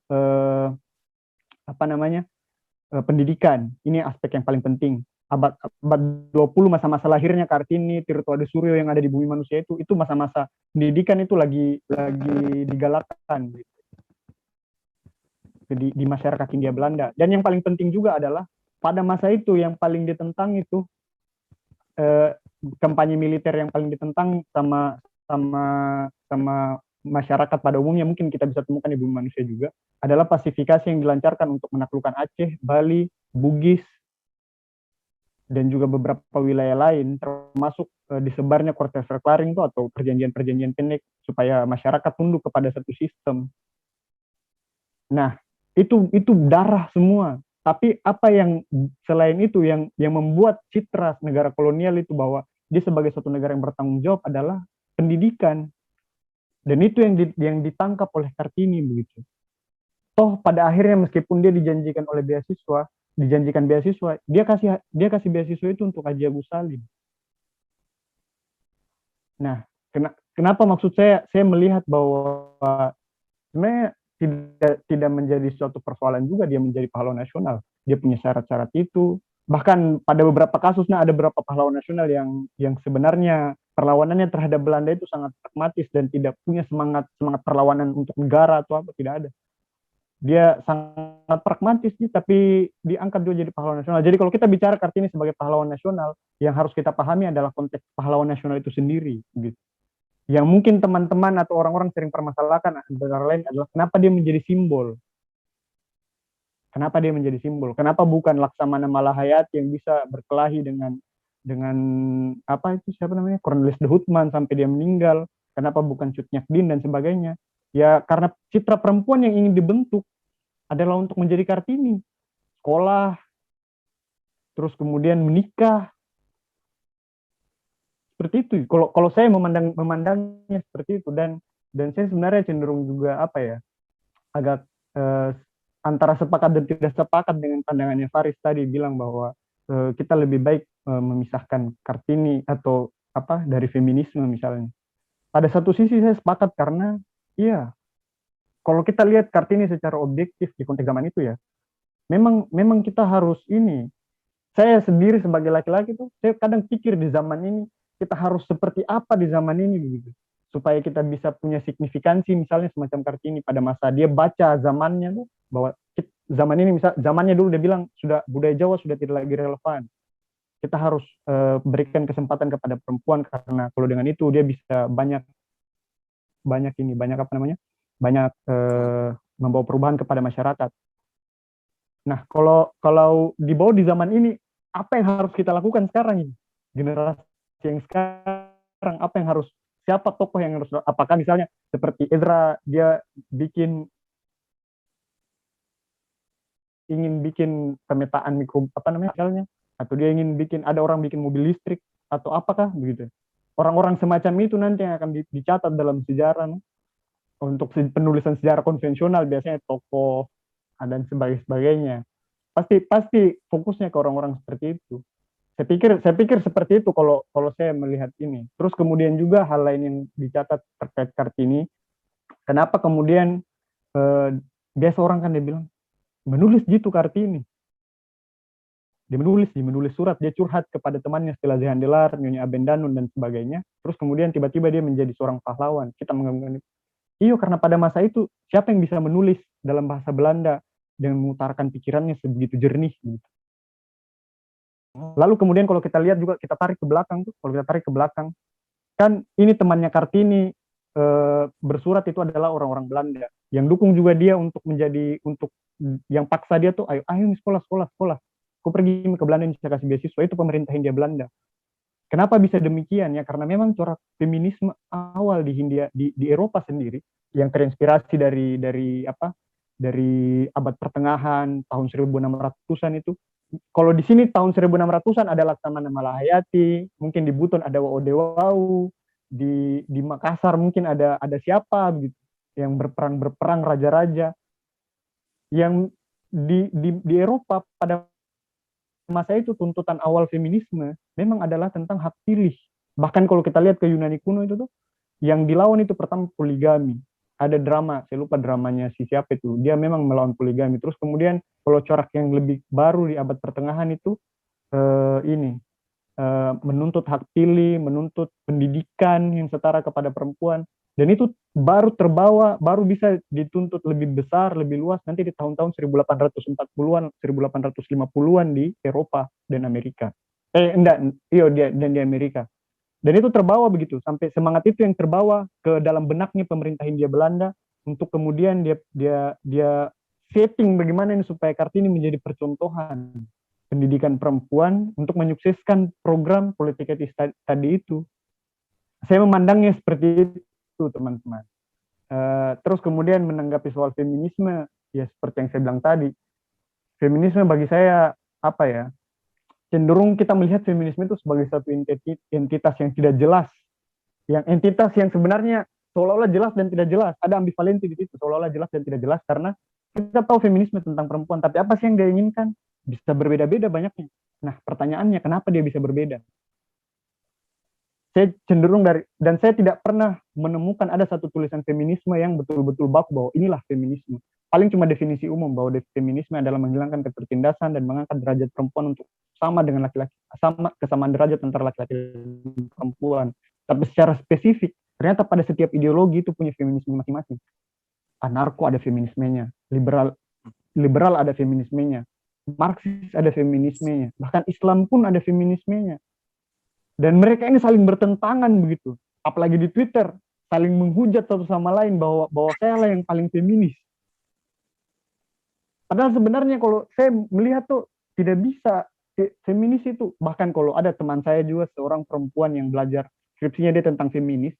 pendidikan. Ini aspek yang paling penting. Abad 20 masa-masa lahirnya Kartini, Tirto Adi Suryo yang ada di Bumi Manusia itu masa-masa pendidikan itu lagi digalakkan gitu di masyarakat Hindia Belanda. Dan yang paling penting juga adalah pada masa itu yang paling ditentang itu kampanye militer yang paling ditentang sama masyarakat pada umumnya, mungkin kita bisa temukan di Bumi Manusia juga, adalah pasifikasi yang dilancarkan untuk menaklukkan Aceh, Bali, Bugis, dan juga beberapa wilayah lain, termasuk disebarnya Cortes Verklaring itu atau perjanjian-perjanjian pendek supaya masyarakat tunduk kepada satu sistem. Nah, itu darah semua. Tapi apa yang selain itu yang membuat citra negara kolonial itu bahwa dia sebagai suatu negara yang bertanggung jawab adalah pendidikan. Dan itu yang ditangkap oleh Kartini begitu. Toh pada akhirnya meskipun dia dijanjikan beasiswa, dia kasih beasiswa itu untuk Haji Agus Salim. Nah, kenapa maksud saya melihat bahwa sebenarnya tidak menjadi suatu persoalan juga dia menjadi pahlawan nasional. Dia punya syarat-syarat itu. Bahkan pada beberapa kasus, ada beberapa pahlawan nasional yang sebenarnya perlawanannya terhadap Belanda itu sangat pragmatis dan tidak punya semangat perlawanan untuk negara atau apa, tidak ada. Dia sangat pragmatis sih, tapi diangkat dia jadi pahlawan nasional. Jadi kalau kita bicara Kartini sebagai pahlawan nasional, yang harus kita pahami adalah konteks pahlawan nasional itu sendiri, gitu. Yang mungkin teman-teman atau orang-orang sering permasalahkan antara lain adalah kenapa dia menjadi simbol. Kenapa dia menjadi simbol? Kenapa bukan Laksamana Malahayati yang bisa berkelahi dengan Cornelis de Houtman sampai dia meninggal? Kenapa bukan Cut Nyak Dien dan sebagainya? Ya karena citra perempuan yang ingin dibentuk adalah untuk menjadi Kartini. Sekolah, terus kemudian menikah, seperti itu. Kalau saya memandangnya seperti itu, dan saya sebenarnya cenderung juga agak antara sepakat dan tidak sepakat dengan pandangannya Faris tadi bilang bahwa kita lebih baik memisahkan Kartini atau dari feminisme misalnya. Pada satu sisi saya sepakat karena kalau kita lihat Kartini secara objektif di konteks zaman itu ya, memang kita harus ini. Saya sendiri sebagai laki-laki tuh, saya kadang pikir di zaman ini kita harus seperti apa di zaman ini begitu, supaya kita bisa punya signifikansi misalnya semacam Kartini pada masa dia baca zamannya tuh, bahwa zaman ini zamannya dulu dia bilang sudah budaya Jawa sudah tidak lagi relevan, kita harus berikan kesempatan kepada perempuan karena kalau dengan itu dia bisa banyak membawa perubahan kepada masyarakat. Nah, kalau dibawa di zaman ini, apa yang harus kita lakukan sekarang ini? Generasi yang sekarang, siapa tokoh yang harus, apakah misalnya seperti Ezra, dia ingin bikin pemetaan misalnya, atau dia ingin ada orang bikin mobil listrik, atau apakah begitu? Orang-orang semacam itu nanti yang akan dicatat dalam sejarah. Untuk penulisan sejarah konvensional biasanya tokoh dan sebagainya. Pasti fokusnya ke orang-orang seperti itu. Saya pikir seperti itu kalau saya melihat ini. Terus kemudian juga hal lain yang dicatat terkait Kartini, kenapa kemudian biasa orang kan dia bilang menulis gitu Kartini. Dia menulis surat, dia curhat kepada temannya setelah Zehan Delar, Nyonya Abendanun dan sebagainya. Terus kemudian tiba-tiba dia menjadi seorang pahlawan. Kita menganggap iyo, karena pada masa itu siapa yang bisa menulis dalam bahasa Belanda dengan mengutarakan pikirannya sebegitu jernih gitu. Lalu kemudian kalau kita lihat juga, kita tarik ke belakang tuh, kalau kita tarik ke belakang, kan ini temannya Kartini bersurat itu adalah orang-orang Belanda yang dukung juga dia untuk yang paksa dia tuh, ayo sekolah. Aku pergi ke Belanda, saya kasih beasiswa, itu pemerintah Hindia Belanda. Kenapa bisa demikian ya? Karena memang corak feminisme awal di Hindia, di Eropa sendiri yang terinspirasi dari abad pertengahan tahun 1600-an itu. Kalau di sini tahun 1600-an ada Laksamana Malahayati, mungkin di Buton ada Waodewau, di Makassar mungkin ada siapa begitu yang berperang raja-raja. Yang di Eropa pada masa itu tuntutan awal feminisme memang adalah tentang hak pilih. Bahkan kalau kita lihat ke Yunani kuno itu tuh, yang dilawan itu pertama poligami. Ada drama, saya lupa dramanya siapa itu. Dia memang melawan poligami. Terus kemudian kalau corak yang lebih baru di abad pertengahan itu menuntut hak pilih, menuntut pendidikan yang setara kepada perempuan. Dan itu baru bisa dituntut lebih besar, lebih luas nanti di tahun-tahun 1840-an, 1850-an di Eropa dan Amerika. Dan di Amerika. Dan itu terbawa begitu, sampai semangat itu yang terbawa ke dalam benaknya pemerintah Hindia Belanda untuk kemudian dia setting bagaimana ini supaya Kartini menjadi percontohan pendidikan perempuan untuk menyukseskan program politik etis tadi itu. Saya memandangnya seperti itu, teman-teman. Terus kemudian menanggapi soal feminisme, ya seperti yang saya bilang tadi, feminisme bagi saya cenderung kita melihat feminisme itu sebagai satu entitas yang tidak jelas, yang entitas yang sebenarnya seolah-olah jelas dan tidak jelas, ada ambivalensi di situ, seolah-olah jelas dan tidak jelas, karena kita tahu feminisme tentang perempuan, tapi apa sih yang dia inginkan? Bisa berbeda-beda banyaknya. Nah, pertanyaannya kenapa dia bisa berbeda? Saya cenderung dan saya tidak pernah menemukan ada satu tulisan feminisme yang betul-betul baku bahwa inilah feminisme. Paling cuma definisi umum bahwa feminisme adalah menghilangkan ketertindasan dan mengangkat derajat perempuan untuk sama dengan laki-laki, kesamaan derajat antara laki-laki dan perempuan. Tapi secara spesifik, ternyata pada setiap ideologi itu punya feminisme masing-masing. Anarko ada feminismenya, liberal ada feminismenya, Marxis ada feminismenya, bahkan Islam pun ada feminismenya. Dan mereka ini saling bertentangan begitu. Apalagi di Twitter, saling menghujat satu sama lain bahwa saya lah yang paling feminis. Padahal sebenarnya kalau saya melihat tuh tidak bisa feminis itu. Bahkan kalau ada teman saya juga seorang perempuan yang belajar skripsinya dia tentang feminis,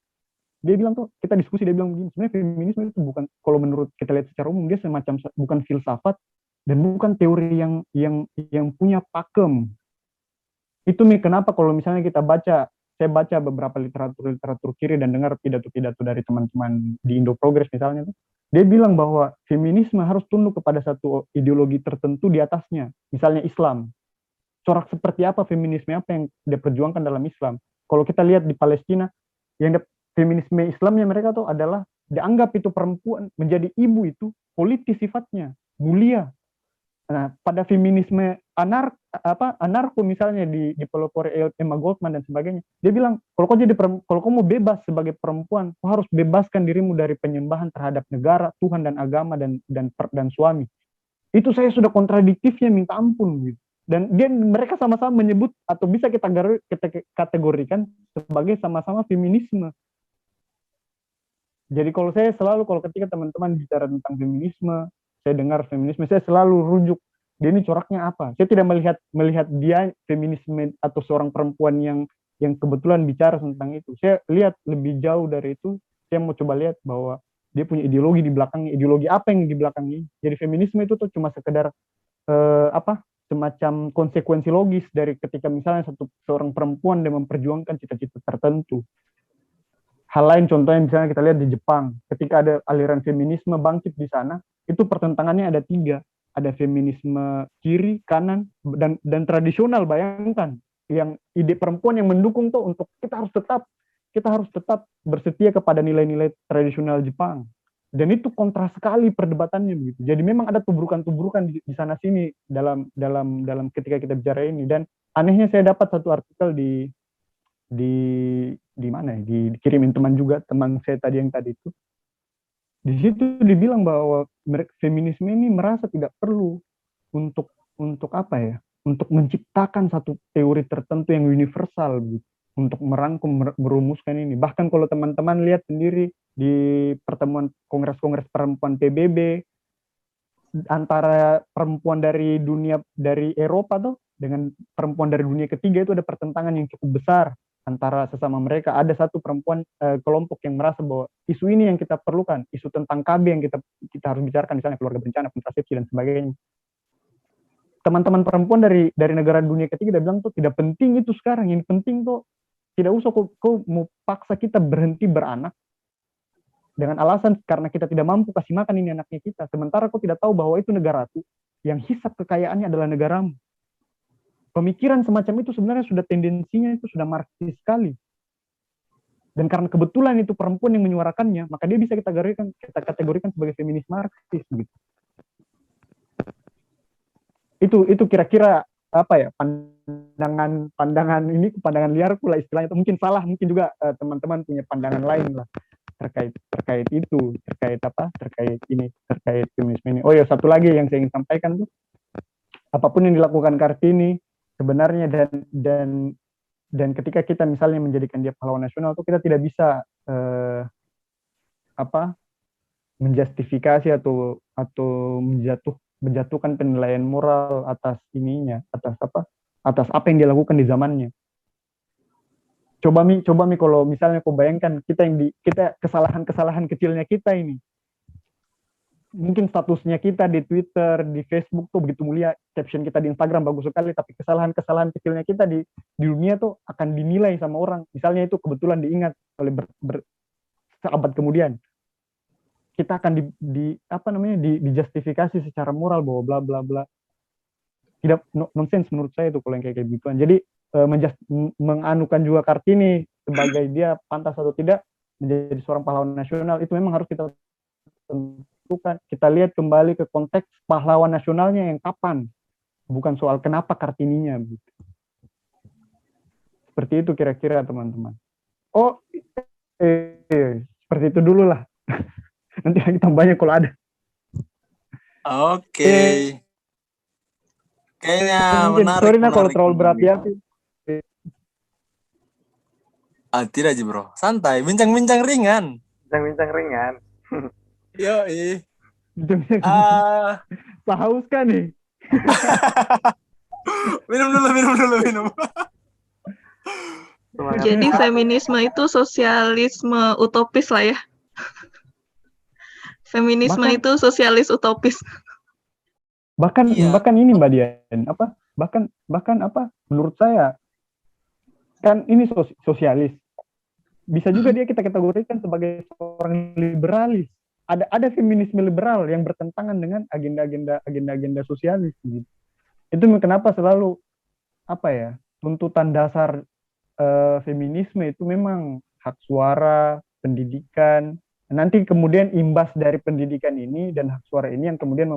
dia bilang tuh, kita diskusi, dia bilang begini, sebenarnya feminisme itu bukan, kalau menurut kita lihat secara umum, dia semacam bukan filsafat dan bukan teori yang punya pakem. Itu kenapa kalau misalnya saya baca beberapa literatur kiri dan dengar pidato-pidato dari teman-teman di Indo Progress misalnya, dia bilang bahwa feminisme harus tunduk kepada satu ideologi tertentu di atasnya, misalnya Islam. Corak seperti apa feminisme apa yang dia perjuangkan dalam Islam? Kalau kita lihat di Palestina, yang feminisme Islamnya mereka tuh adalah dianggap itu perempuan menjadi ibu itu politis sifatnya, mulia. Nah, pada feminisme anarko misalnya di pelopor Emma Goldman dan sebagainya, dia bilang kalau kau mau bebas sebagai perempuan, kau harus bebaskan dirimu dari penyembahan terhadap negara, Tuhan dan agama dan suami. Itu saya sudah kontradiktifnya minta ampun gitu. Dan mereka sama-sama menyebut atau bisa kita kategorikan sebagai sama-sama feminisme. Jadi kalau ketika teman-teman bicara tentang feminisme, saya dengar feminisme, saya selalu rujuk dia ini coraknya apa. Saya tidak melihat dia feminisme atau seorang perempuan yang kebetulan bicara tentang itu. Saya lihat lebih jauh dari itu. Saya mau coba lihat bahwa dia punya ideologi di belakangnya. Ideologi apa yang di belakangnya? Jadi feminisme itu tuh cuma sekedar semacam konsekuensi logis dari ketika misalnya seorang perempuan dia memperjuangkan cita-cita tertentu. Hal lain contohnya misalnya kita lihat di Jepang, ketika ada aliran feminisme bangkit di sana, itu pertentangannya ada 3. Ada feminisme kiri, kanan, dan tradisional, bayangkan. Yang ide perempuan yang mendukung tuh untuk kita harus tetap bersetia kepada nilai-nilai tradisional Jepang. Dan itu kontras sekali perdebatannya begitu. Jadi memang ada tubrukan-tubrukan di sana sini dalam ketika kita bicara ini. Dan anehnya saya dapat satu artikel di mana ya? Dikirimin teman saya tadi yang tadi itu. Di situ dibilang bahwa feminisme ini merasa tidak perlu untuk apa ya? Untuk menciptakan satu teori tertentu yang universal gitu, untuk merangkum merumuskan ini. Bahkan kalau teman-teman lihat sendiri di pertemuan kongres-kongres perempuan PBB antara perempuan dari Eropa tuh dengan perempuan dari dunia ketiga itu ada pertentangan yang cukup besar antara sesama mereka. Ada satu perempuan kelompok yang merasa bahwa isu ini yang kita perlukan, isu tentang KB yang kita harus bicarakan, misalnya keluarga berencana, kontrasepsi dan sebagainya. Teman-teman perempuan dari negara dunia ketiga bilang tuh tidak penting itu sekarang, yang penting tuh tidak usah kau mau paksa kita berhenti beranak dengan alasan karena kita tidak mampu kasih makan ini anaknya kita, sementara kau tidak tahu bahwa itu negaraku yang hisap kekayaannya adalah negaramu. Pemikiran semacam itu sebenarnya sudah tendensinya itu sudah marxis sekali. Dan karena kebetulan itu perempuan yang menyuarakannya, maka dia bisa kita kategorikan sebagai feminis marxis gitu. Itu kira-kira apa ya, pandangan liarku lah istilahnya. Mungkin salah, mungkin juga teman-teman punya pandangan lain lah terkait itu, terkait feminisme ini. Oh ya, satu lagi yang saya ingin sampaikan tuh, apapun yang dilakukan Kartini sebenarnya dan ketika kita misalnya menjadikan dia pahlawan nasional tuh kita tidak bisa menjustifikasi atau menjatuhkan penilaian moral atas atas apa yang dilakukan di zamannya. Coba mi kalau misalnya kau bayangkan kita kesalahan kecilnya kita ini, mungkin statusnya kita di Twitter, di Facebook tuh begitu mulia, caption kita di Instagram bagus sekali, tapi kesalahan kecilnya kita di dunia tuh akan dinilai sama orang. Misalnya itu kebetulan diingat oleh seabad kemudian, kita akan dijustifikasi secara moral bahwa bla bla bla. Tidak nonsens menurut saya itu kalau yang kayak gituan. Jadi menganukan juga Kartini sebagai dia pantas atau tidak menjadi seorang pahlawan nasional, itu memang harus kita tentukan. Kita lihat kembali ke konteks pahlawan nasionalnya yang kapan, bukan soal kenapa Kartininya. Seperti itu kira-kira teman-teman. Seperti itu dulu lah. Nanti lagi tambahnya kalau ada. Oke. Kayaknya menarik. Sorry kalau terlalu berapi-api. Tidak aja bro, santai, bincang-bincang ringan. Bincang-bincang ringan. Yoi. Haus kan nih. minum dulu. Jadi feminisme itu sosialisme utopis lah ya. Feminisme itu sosialis utopis. Bahkan ini Mbak Dian, bahkan menurut saya kan ini sosialis. Bisa juga dia kita kategorikan sebagai seorang liberalis. Ada feminisme liberal yang bertentangan dengan agenda sosialis gitu. Itu kenapa selalu tuntutan dasar feminisme itu memang hak suara, pendidikan. Nanti kemudian imbas dari pendidikan ini dan hak suara ini yang kemudian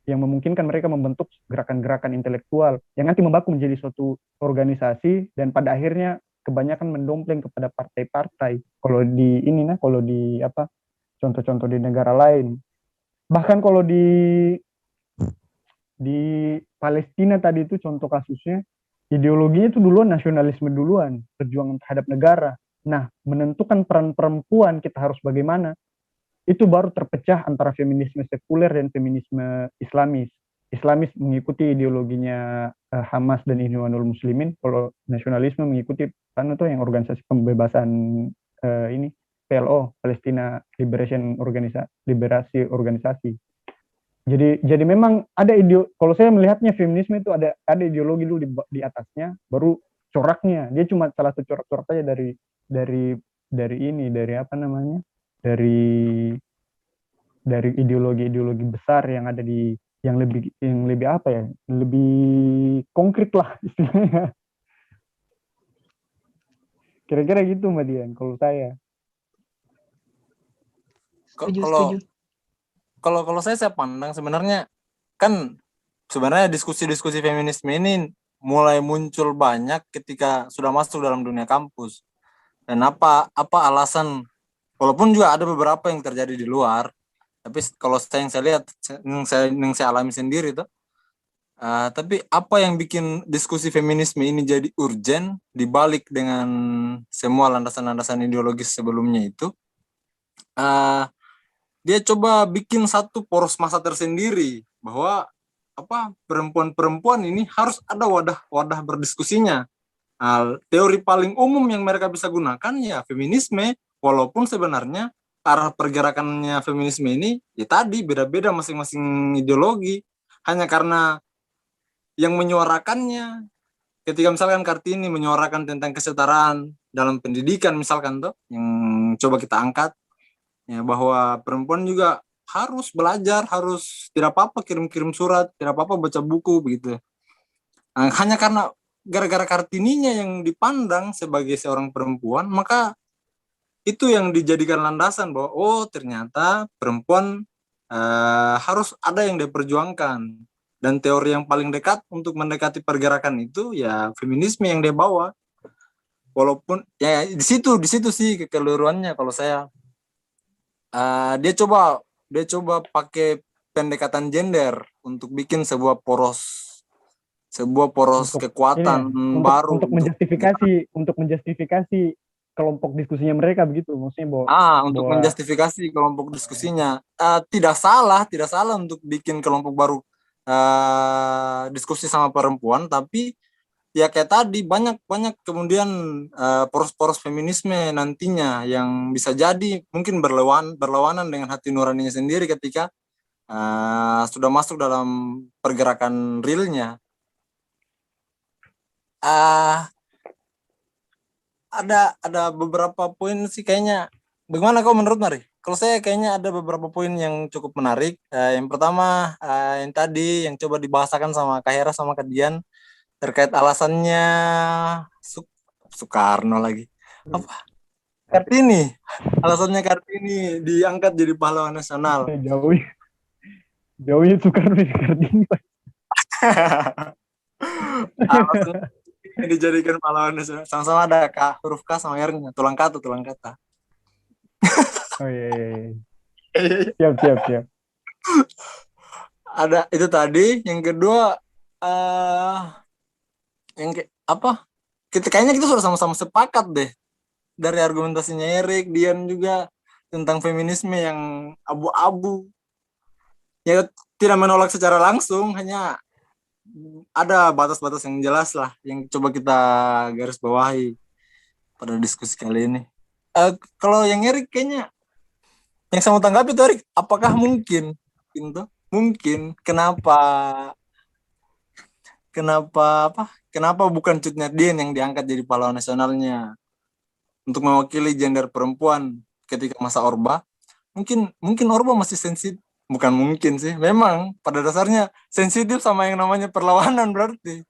memungkinkan mereka membentuk gerakan-gerakan intelektual yang nanti membaku menjadi suatu organisasi dan pada akhirnya kebanyakan mendompleng kepada partai-partai. Kalau di contoh-contoh di negara lain. Bahkan kalau di Palestina tadi itu contoh kasusnya, ideologinya itu duluan nasionalisme duluan, perjuangan terhadap negara. Nah, menentukan peran perempuan kita harus bagaimana, itu baru terpecah antara feminisme sekuler dan feminisme Islamis. Islamis mengikuti ideologinya Hamas dan Ikhwanul Muslimin, kalau nasionalisme mengikuti yang organisasi pembebasan PLO, Palestina Liberasi Organisasi. Jadi memang ada kalau saya melihatnya feminisme itu ada ideologi dulu di atasnya, baru coraknya. Dia cuma salah satu corak-corak saja dari ideologi besar yang ada yang lebih konkret lah istilahnya. Kira-kira gitu Mbak Dian kalau saya. Setuju, Kalau setuju. kalau saya pandang sebenarnya kan sebenarnya diskusi-diskusi feminisme ini mulai muncul banyak ketika sudah masuk dalam dunia kampus. Dan apa alasan, walaupun juga ada beberapa yang terjadi di luar, tapi kalau saya lihat, yang saya alami sendiri tuh, tapi apa yang bikin diskusi feminisme ini jadi urgent dibalik dengan semua landasan-landasan ideologis sebelumnya itu, dia coba bikin satu poros masa tersendiri bahwa perempuan-perempuan ini harus ada wadah berdiskusinya. Teori paling umum yang mereka bisa gunakan ya feminisme, walaupun sebenarnya arah pergerakannya feminisme ini ya tadi beda-beda masing-masing ideologi, hanya karena yang menyuarakannya, ketika misalkan Kartini menyuarakan tentang kesetaraan dalam pendidikan misalkan tuh yang coba kita angkat ya, bahwa perempuan juga harus belajar, harus tidak apa-apa kirim-kirim surat, tidak apa-apa baca buku begitu. Hanya karena gara-gara Kartininya yang dipandang sebagai seorang perempuan, maka itu yang dijadikan landasan bahwa oh ternyata perempuan harus ada yang diperjuangkan, dan teori yang paling dekat untuk mendekati pergerakan itu ya feminisme yang dia bawa. Walaupun ya di situ sih kekeliruannya kalau saya. Dia coba pakai pendekatan gender untuk bikin sebuah poros kekuatan baru untuk menjustifikasi kelompok diskusinya mereka begitu, maksudnya bahwa untuk menjustifikasi kelompok diskusinya. Tidak salah untuk bikin kelompok baru diskusi sama perempuan, tapi ya kayak tadi banyak kemudian poros-poros feminisme nantinya yang bisa jadi mungkin berlawanan dengan hati nuraninya sendiri ketika sudah masuk dalam pergerakan realnya. Ada beberapa poin sih kayaknya. Bagaimana kau menurut Mari? Kalau saya kayaknya ada beberapa poin yang cukup menarik. Yang pertama yang tadi yang coba dibahasakan sama Kak Hera sama Kak Dian terkait alasannya Soekarno lagi. Apa? Kartini. Alasannya Kartini diangkat jadi pahlawan nasional. Jauhnya Soekarno di Kartini. Alasannya dijadikan pahlawan nasional. Sama-sama ada huruf K sama R-nya. Tulang kata. Oh iya. Siap. Ada itu tadi. Yang kedua kayaknya kita sudah sama-sama sepakat deh dari argumentasinya Erik, Dian juga tentang feminisme yang abu-abu. Ya tidak menolak secara langsung, hanya ada batas-batas yang jelas lah yang coba kita garis bawahi pada diskusi kali ini. Kalau yang Erik kayaknya yang saya mau tanggapi itu Erik, apakah mungkin kenapa bukan Cut Nurdin yang diangkat jadi pahlawan nasionalnya untuk mewakili gender perempuan ketika masa Orba? Mungkin Orba masih sensitif, bukan mungkin sih, memang pada dasarnya sensitif sama yang namanya perlawanan berarti.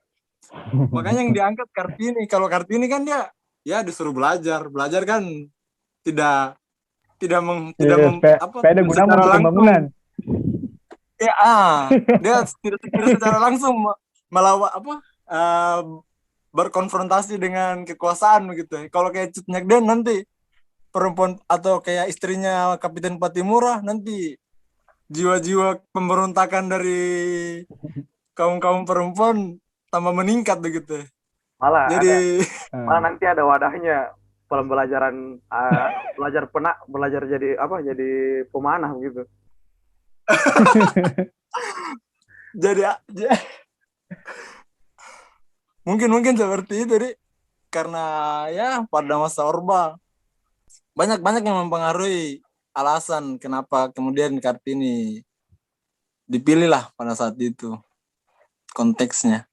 Makanya yang diangkat Kartini. Kalau Kartini kan dia ya disuruh belajar kan tidak sepeda guna untuk pembangunan. Ya, dia tidak secara langsung melawan berkonfrontasi dengan kekuasaan begitu. Kalau kayak Cut Nurdin nanti perempuan atau kayak istrinya Kapiten Patimura nanti jiwa-jiwa pemberontakan dari kaum perempuan tambah meningkat begitu. Malah jadi nanti ada wadahnya pembelajaran belajar jadi pemanah begitu. jadi mungkin seperti itu deh, karena ya pada masa Orba banyak yang mempengaruhi alasan kenapa kemudian Kartini dipilih lah pada saat itu konteksnya.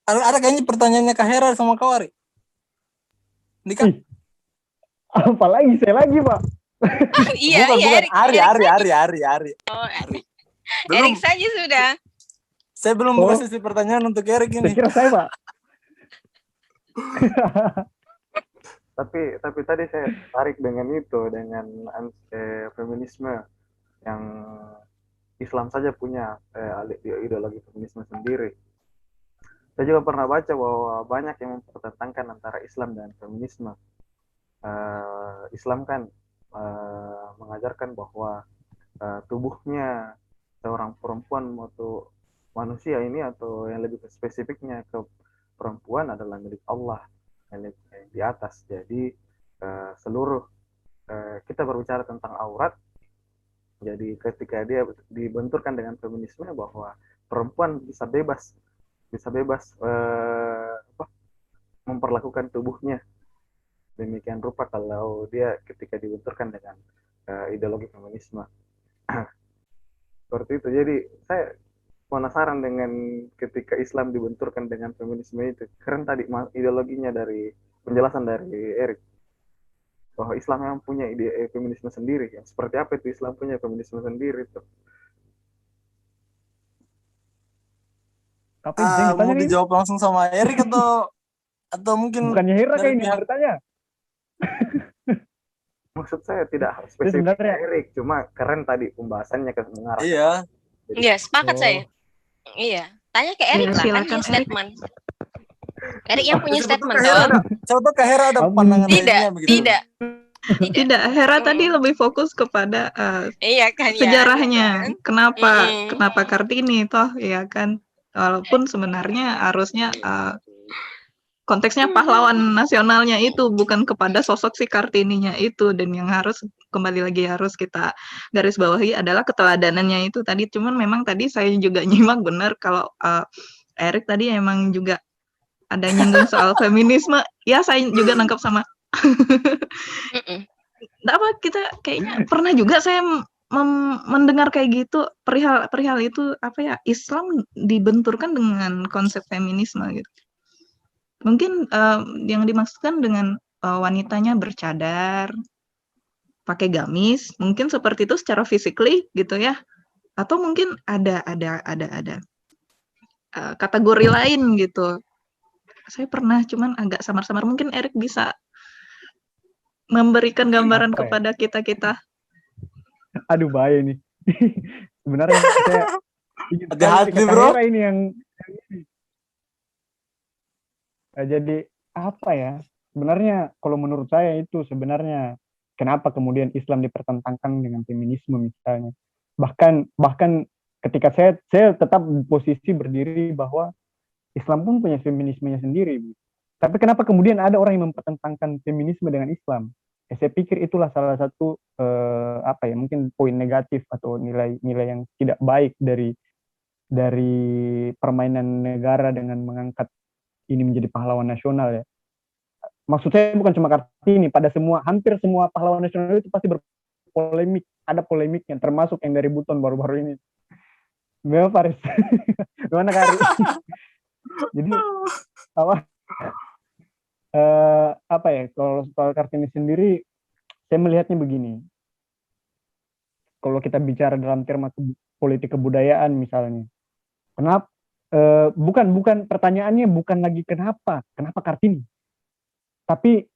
Ada kayaknya pertanyaannya Kak Hera sama Kak Wari. Nika? Apalagi saya lagi Pak. Iya, Erik. Ari. Oh, Erik saja sudah. Saya belum buka sesi pertanyaan untuk Erik ini. Saya kira saya Pak. tapi tadi saya tarik dengan itu, dengan feminisme yang Islam saja punya ideologi feminisme sendiri. Saya juga pernah baca bahwa banyak yang mempertentangkan antara Islam dan feminisme. Islam kan mengajarkan bahwa tubuhnya seorang perempuan atau manusia ini, atau yang lebih spesifiknya ke perempuan, adalah milik Allah yang di atas. Jadi seluruh kita berbicara tentang aurat. Jadi ketika dia dibenturkan dengan feminisme bahwa perempuan bisa bebas memperlakukan tubuhnya demikian rupa kalau dia ketika dibenturkan dengan ideologi feminisme. Seperti itu. Jadi saya penasaran dengan ketika Islam dibenturkan dengan feminisme itu. Keren tadi ideologinya dari penjelasan dari Erik, bahwa Islam memang punya ide feminisme sendiri. Yang seperti apa itu Islam punya feminisme sendiri itu? Tapi yang Mau ditanya nih, dijawab langsung sama Erik atau mungkin bukannya Hera dari kayak ini yang pihak bertanya. Maksud saya tidak Jadi spesifik sebenarnya, Erik, cuma keren tadi pembahasannya ke mengarah. iya. Jadi, Iya, sepakat Oh. saya. Iya. Tanya ke Ya, Erik lah, kan silakan, dia Erik. statement. Erik yang punya Siapa tahu statement Kak Hera dong. Kak Hera ada Kamu- pandangan Tidak, lainnya begitu. tidak. Tidak, Hera tadi lebih fokus kepada Iya kan ya. sejarahnya. Kan? Kenapa Kartini toh, ya kan? Walaupun sebenarnya harusnya konteksnya pahlawan nasionalnya itu, bukan kepada sosok si Kartininya itu. Dan yang harus kembali lagi harus kita garis bawahi adalah keteladanannya itu tadi. Cuman memang tadi saya juga nyimak benar kalau Erik tadi emang juga ada nyinggung soal feminisme. Ya, saya juga nangkap sama. Apa kita kayaknya pernah juga saya mendengar kayak gitu, perihal itu apa ya, Islam dibenturkan dengan konsep feminisme gitu. Mungkin yang dimaksudkan dengan wanitanya bercadar, pakai gamis, mungkin seperti itu secara physically gitu ya. Atau mungkin ada kategori lain gitu. Saya pernah, cuman agak samar-samar. Mungkin Erik bisa memberikan gambaran Apa ya? kepada kita-kita. Aduh bahaya nih. Sebenarnya saya ingin Hati-hati, sekali kata bro. Hera ini yang ini. Jadi apa ya? Sebenarnya kalau menurut saya itu sebenarnya kenapa kemudian Islam dipertentangkan dengan feminisme misalnya. Bahkan ketika saya tetap posisi berdiri bahwa Islam pun punya feminismenya sendiri. Tapi kenapa kemudian ada orang yang mempertentangkan feminisme dengan Islam? Saya pikir itulah salah satu apa ya, mungkin poin negatif atau nilai-nilai yang tidak baik dari permainan negara dengan mengangkat ini menjadi pahlawan nasional ya. Maksud saya bukan cuma Kartini, pada hampir semua pahlawan nasional itu pasti berpolemik, ada polemiknya, termasuk yang dari Buton baru-baru ini. Gimana Faris? Gimana Kari? Jadi apa ya, kalau soal Kartini sendiri saya melihatnya begini. Kalau kita bicara dalam terma politik kebudayaan misalnya, kenapa bukan pertanyaannya bukan lagi kenapa Kartini, tapi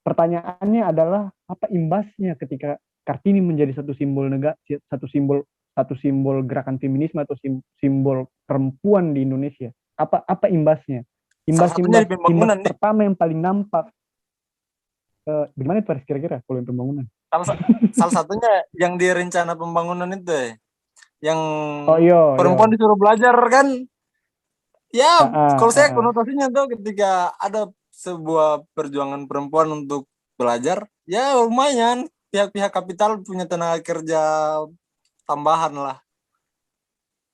pertanyaannya adalah apa imbasnya ketika Kartini menjadi satu simbol gerakan feminisme atau simbol perempuan di Indonesia. Apa imbasnya? Imbas pertama yang paling nampak. Gimana itu kira-kira kalau yang pembangunan? Salah satunya yang di rencana pembangunan itu ya, yang iya. perempuan disuruh belajar kan. Ya, kalau saya konotasinya tuh ketika ada sebuah perjuangan perempuan untuk belajar, ya lumayan pihak-pihak kapital punya tenaga kerja tambahan lah,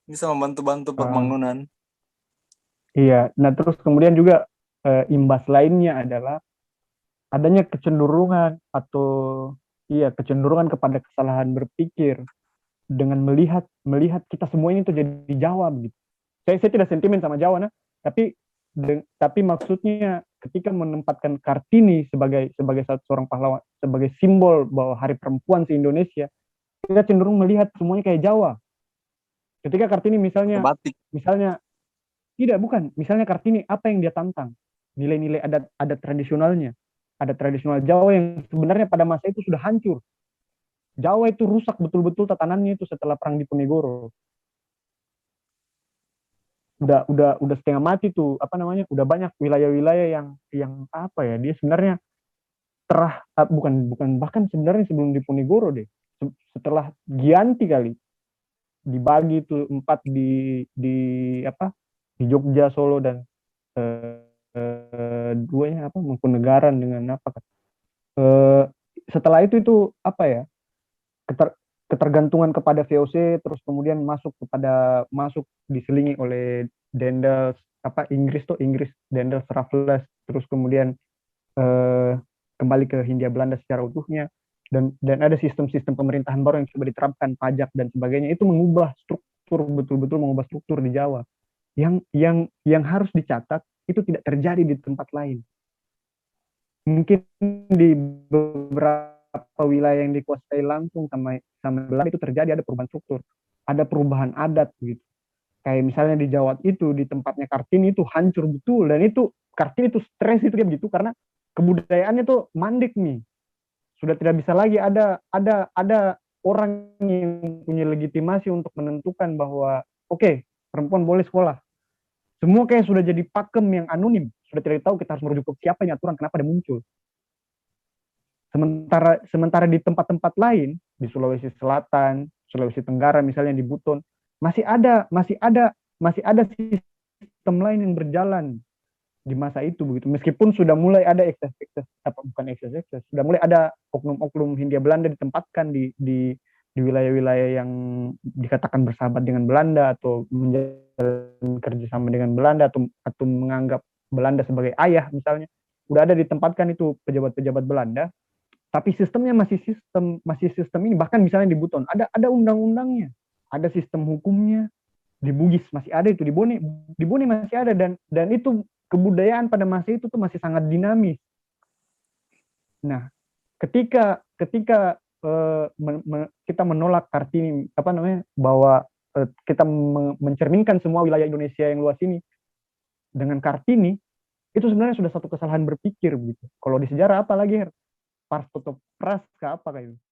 bisa membantu-bantu pembangunan. Iya, nah terus kemudian juga imbas lainnya adalah adanya kecenderungan kepada kesalahan berpikir dengan melihat kita semua ini tuh jadi Jawa gitu. Saya tidak sentimen sama Jawa, tapi maksudnya ketika menempatkan Kartini sebagai seorang pahlawan, sebagai simbol bahwa Hari Perempuan se-Indonesia, kita cenderung melihat semuanya kayak Jawa. Ketika Kartini misalnya Kartini apa yang dia tantang? Nilai-nilai adat tradisionalnya. ada tradisional Jawa yang sebenarnya pada masa itu sudah hancur. Jawa itu rusak betul-betul tatanannya itu setelah perang Diponegoro. Udah setengah mati tuh, apa namanya, udah banyak wilayah-wilayah yang apa ya, dia sebenarnya bukan bahkan sebenarnya sebelum Diponegoro deh, setelah Gianti kali dibagi itu 4 di apa, di Jogja, Solo, dan duanya apa, Mangkunegaran dengan apa, setelah itu apa ya, ketergantungan kepada VOC, terus kemudian masuk diselingi oleh Daendels, apa, Inggris Daendels, Raffles, terus kemudian kembali ke Hindia Belanda secara utuhnya, dan ada sistem-sistem pemerintahan baru yang coba diterapkan, pajak dan sebagainya, itu mengubah struktur, betul-betul mengubah struktur di Jawa yang harus dicatat itu tidak terjadi di tempat lain. Mungkin di beberapa wilayah yang dikuasai langsung sama Belanda itu terjadi, ada perubahan struktur, ada perubahan adat gitu. Kayak misalnya di Jawa itu, di tempatnya Kartini itu hancur betul, dan itu Kartini itu stres itu kayak begitu karena kebudayaannya tuh mandek nih. Sudah tidak bisa lagi ada orang yang punya legitimasi untuk menentukan bahwa oke, perempuan boleh sekolah. Semua kayak sudah jadi pakem yang anonim. Sudah tidak tahu kita harus merujuk ke siapa ini aturan, kenapa dia muncul. Sementara di tempat-tempat lain, di Sulawesi Selatan, Sulawesi Tenggara misalnya di Buton, masih ada sistem lain yang berjalan di masa itu begitu. Meskipun sudah mulai ada sudah mulai ada oknum-oknum Hindia Belanda ditempatkan di wilayah-wilayah yang dikatakan bersahabat dengan Belanda atau menjalin kerjasama dengan Belanda atau menganggap Belanda sebagai ayah misalnya. Udah ada ditempatkan itu pejabat-pejabat Belanda, tapi sistemnya masih sistem ini. Bahkan misalnya di Buton ada undang-undangnya, ada sistem hukumnya. Di Bugis masih ada itu, di Bone masih ada, dan itu kebudayaan pada masa itu tuh masih sangat dinamis. Nah, ketika kita menolak Kartini, apa namanya, bahwa kita mencerminkan semua wilayah Indonesia yang luas ini dengan Kartini, itu sebenarnya sudah satu kesalahan berpikir gitu. Kalau di sejarah apa lagi, Pars Toto Praska apa kayak itu.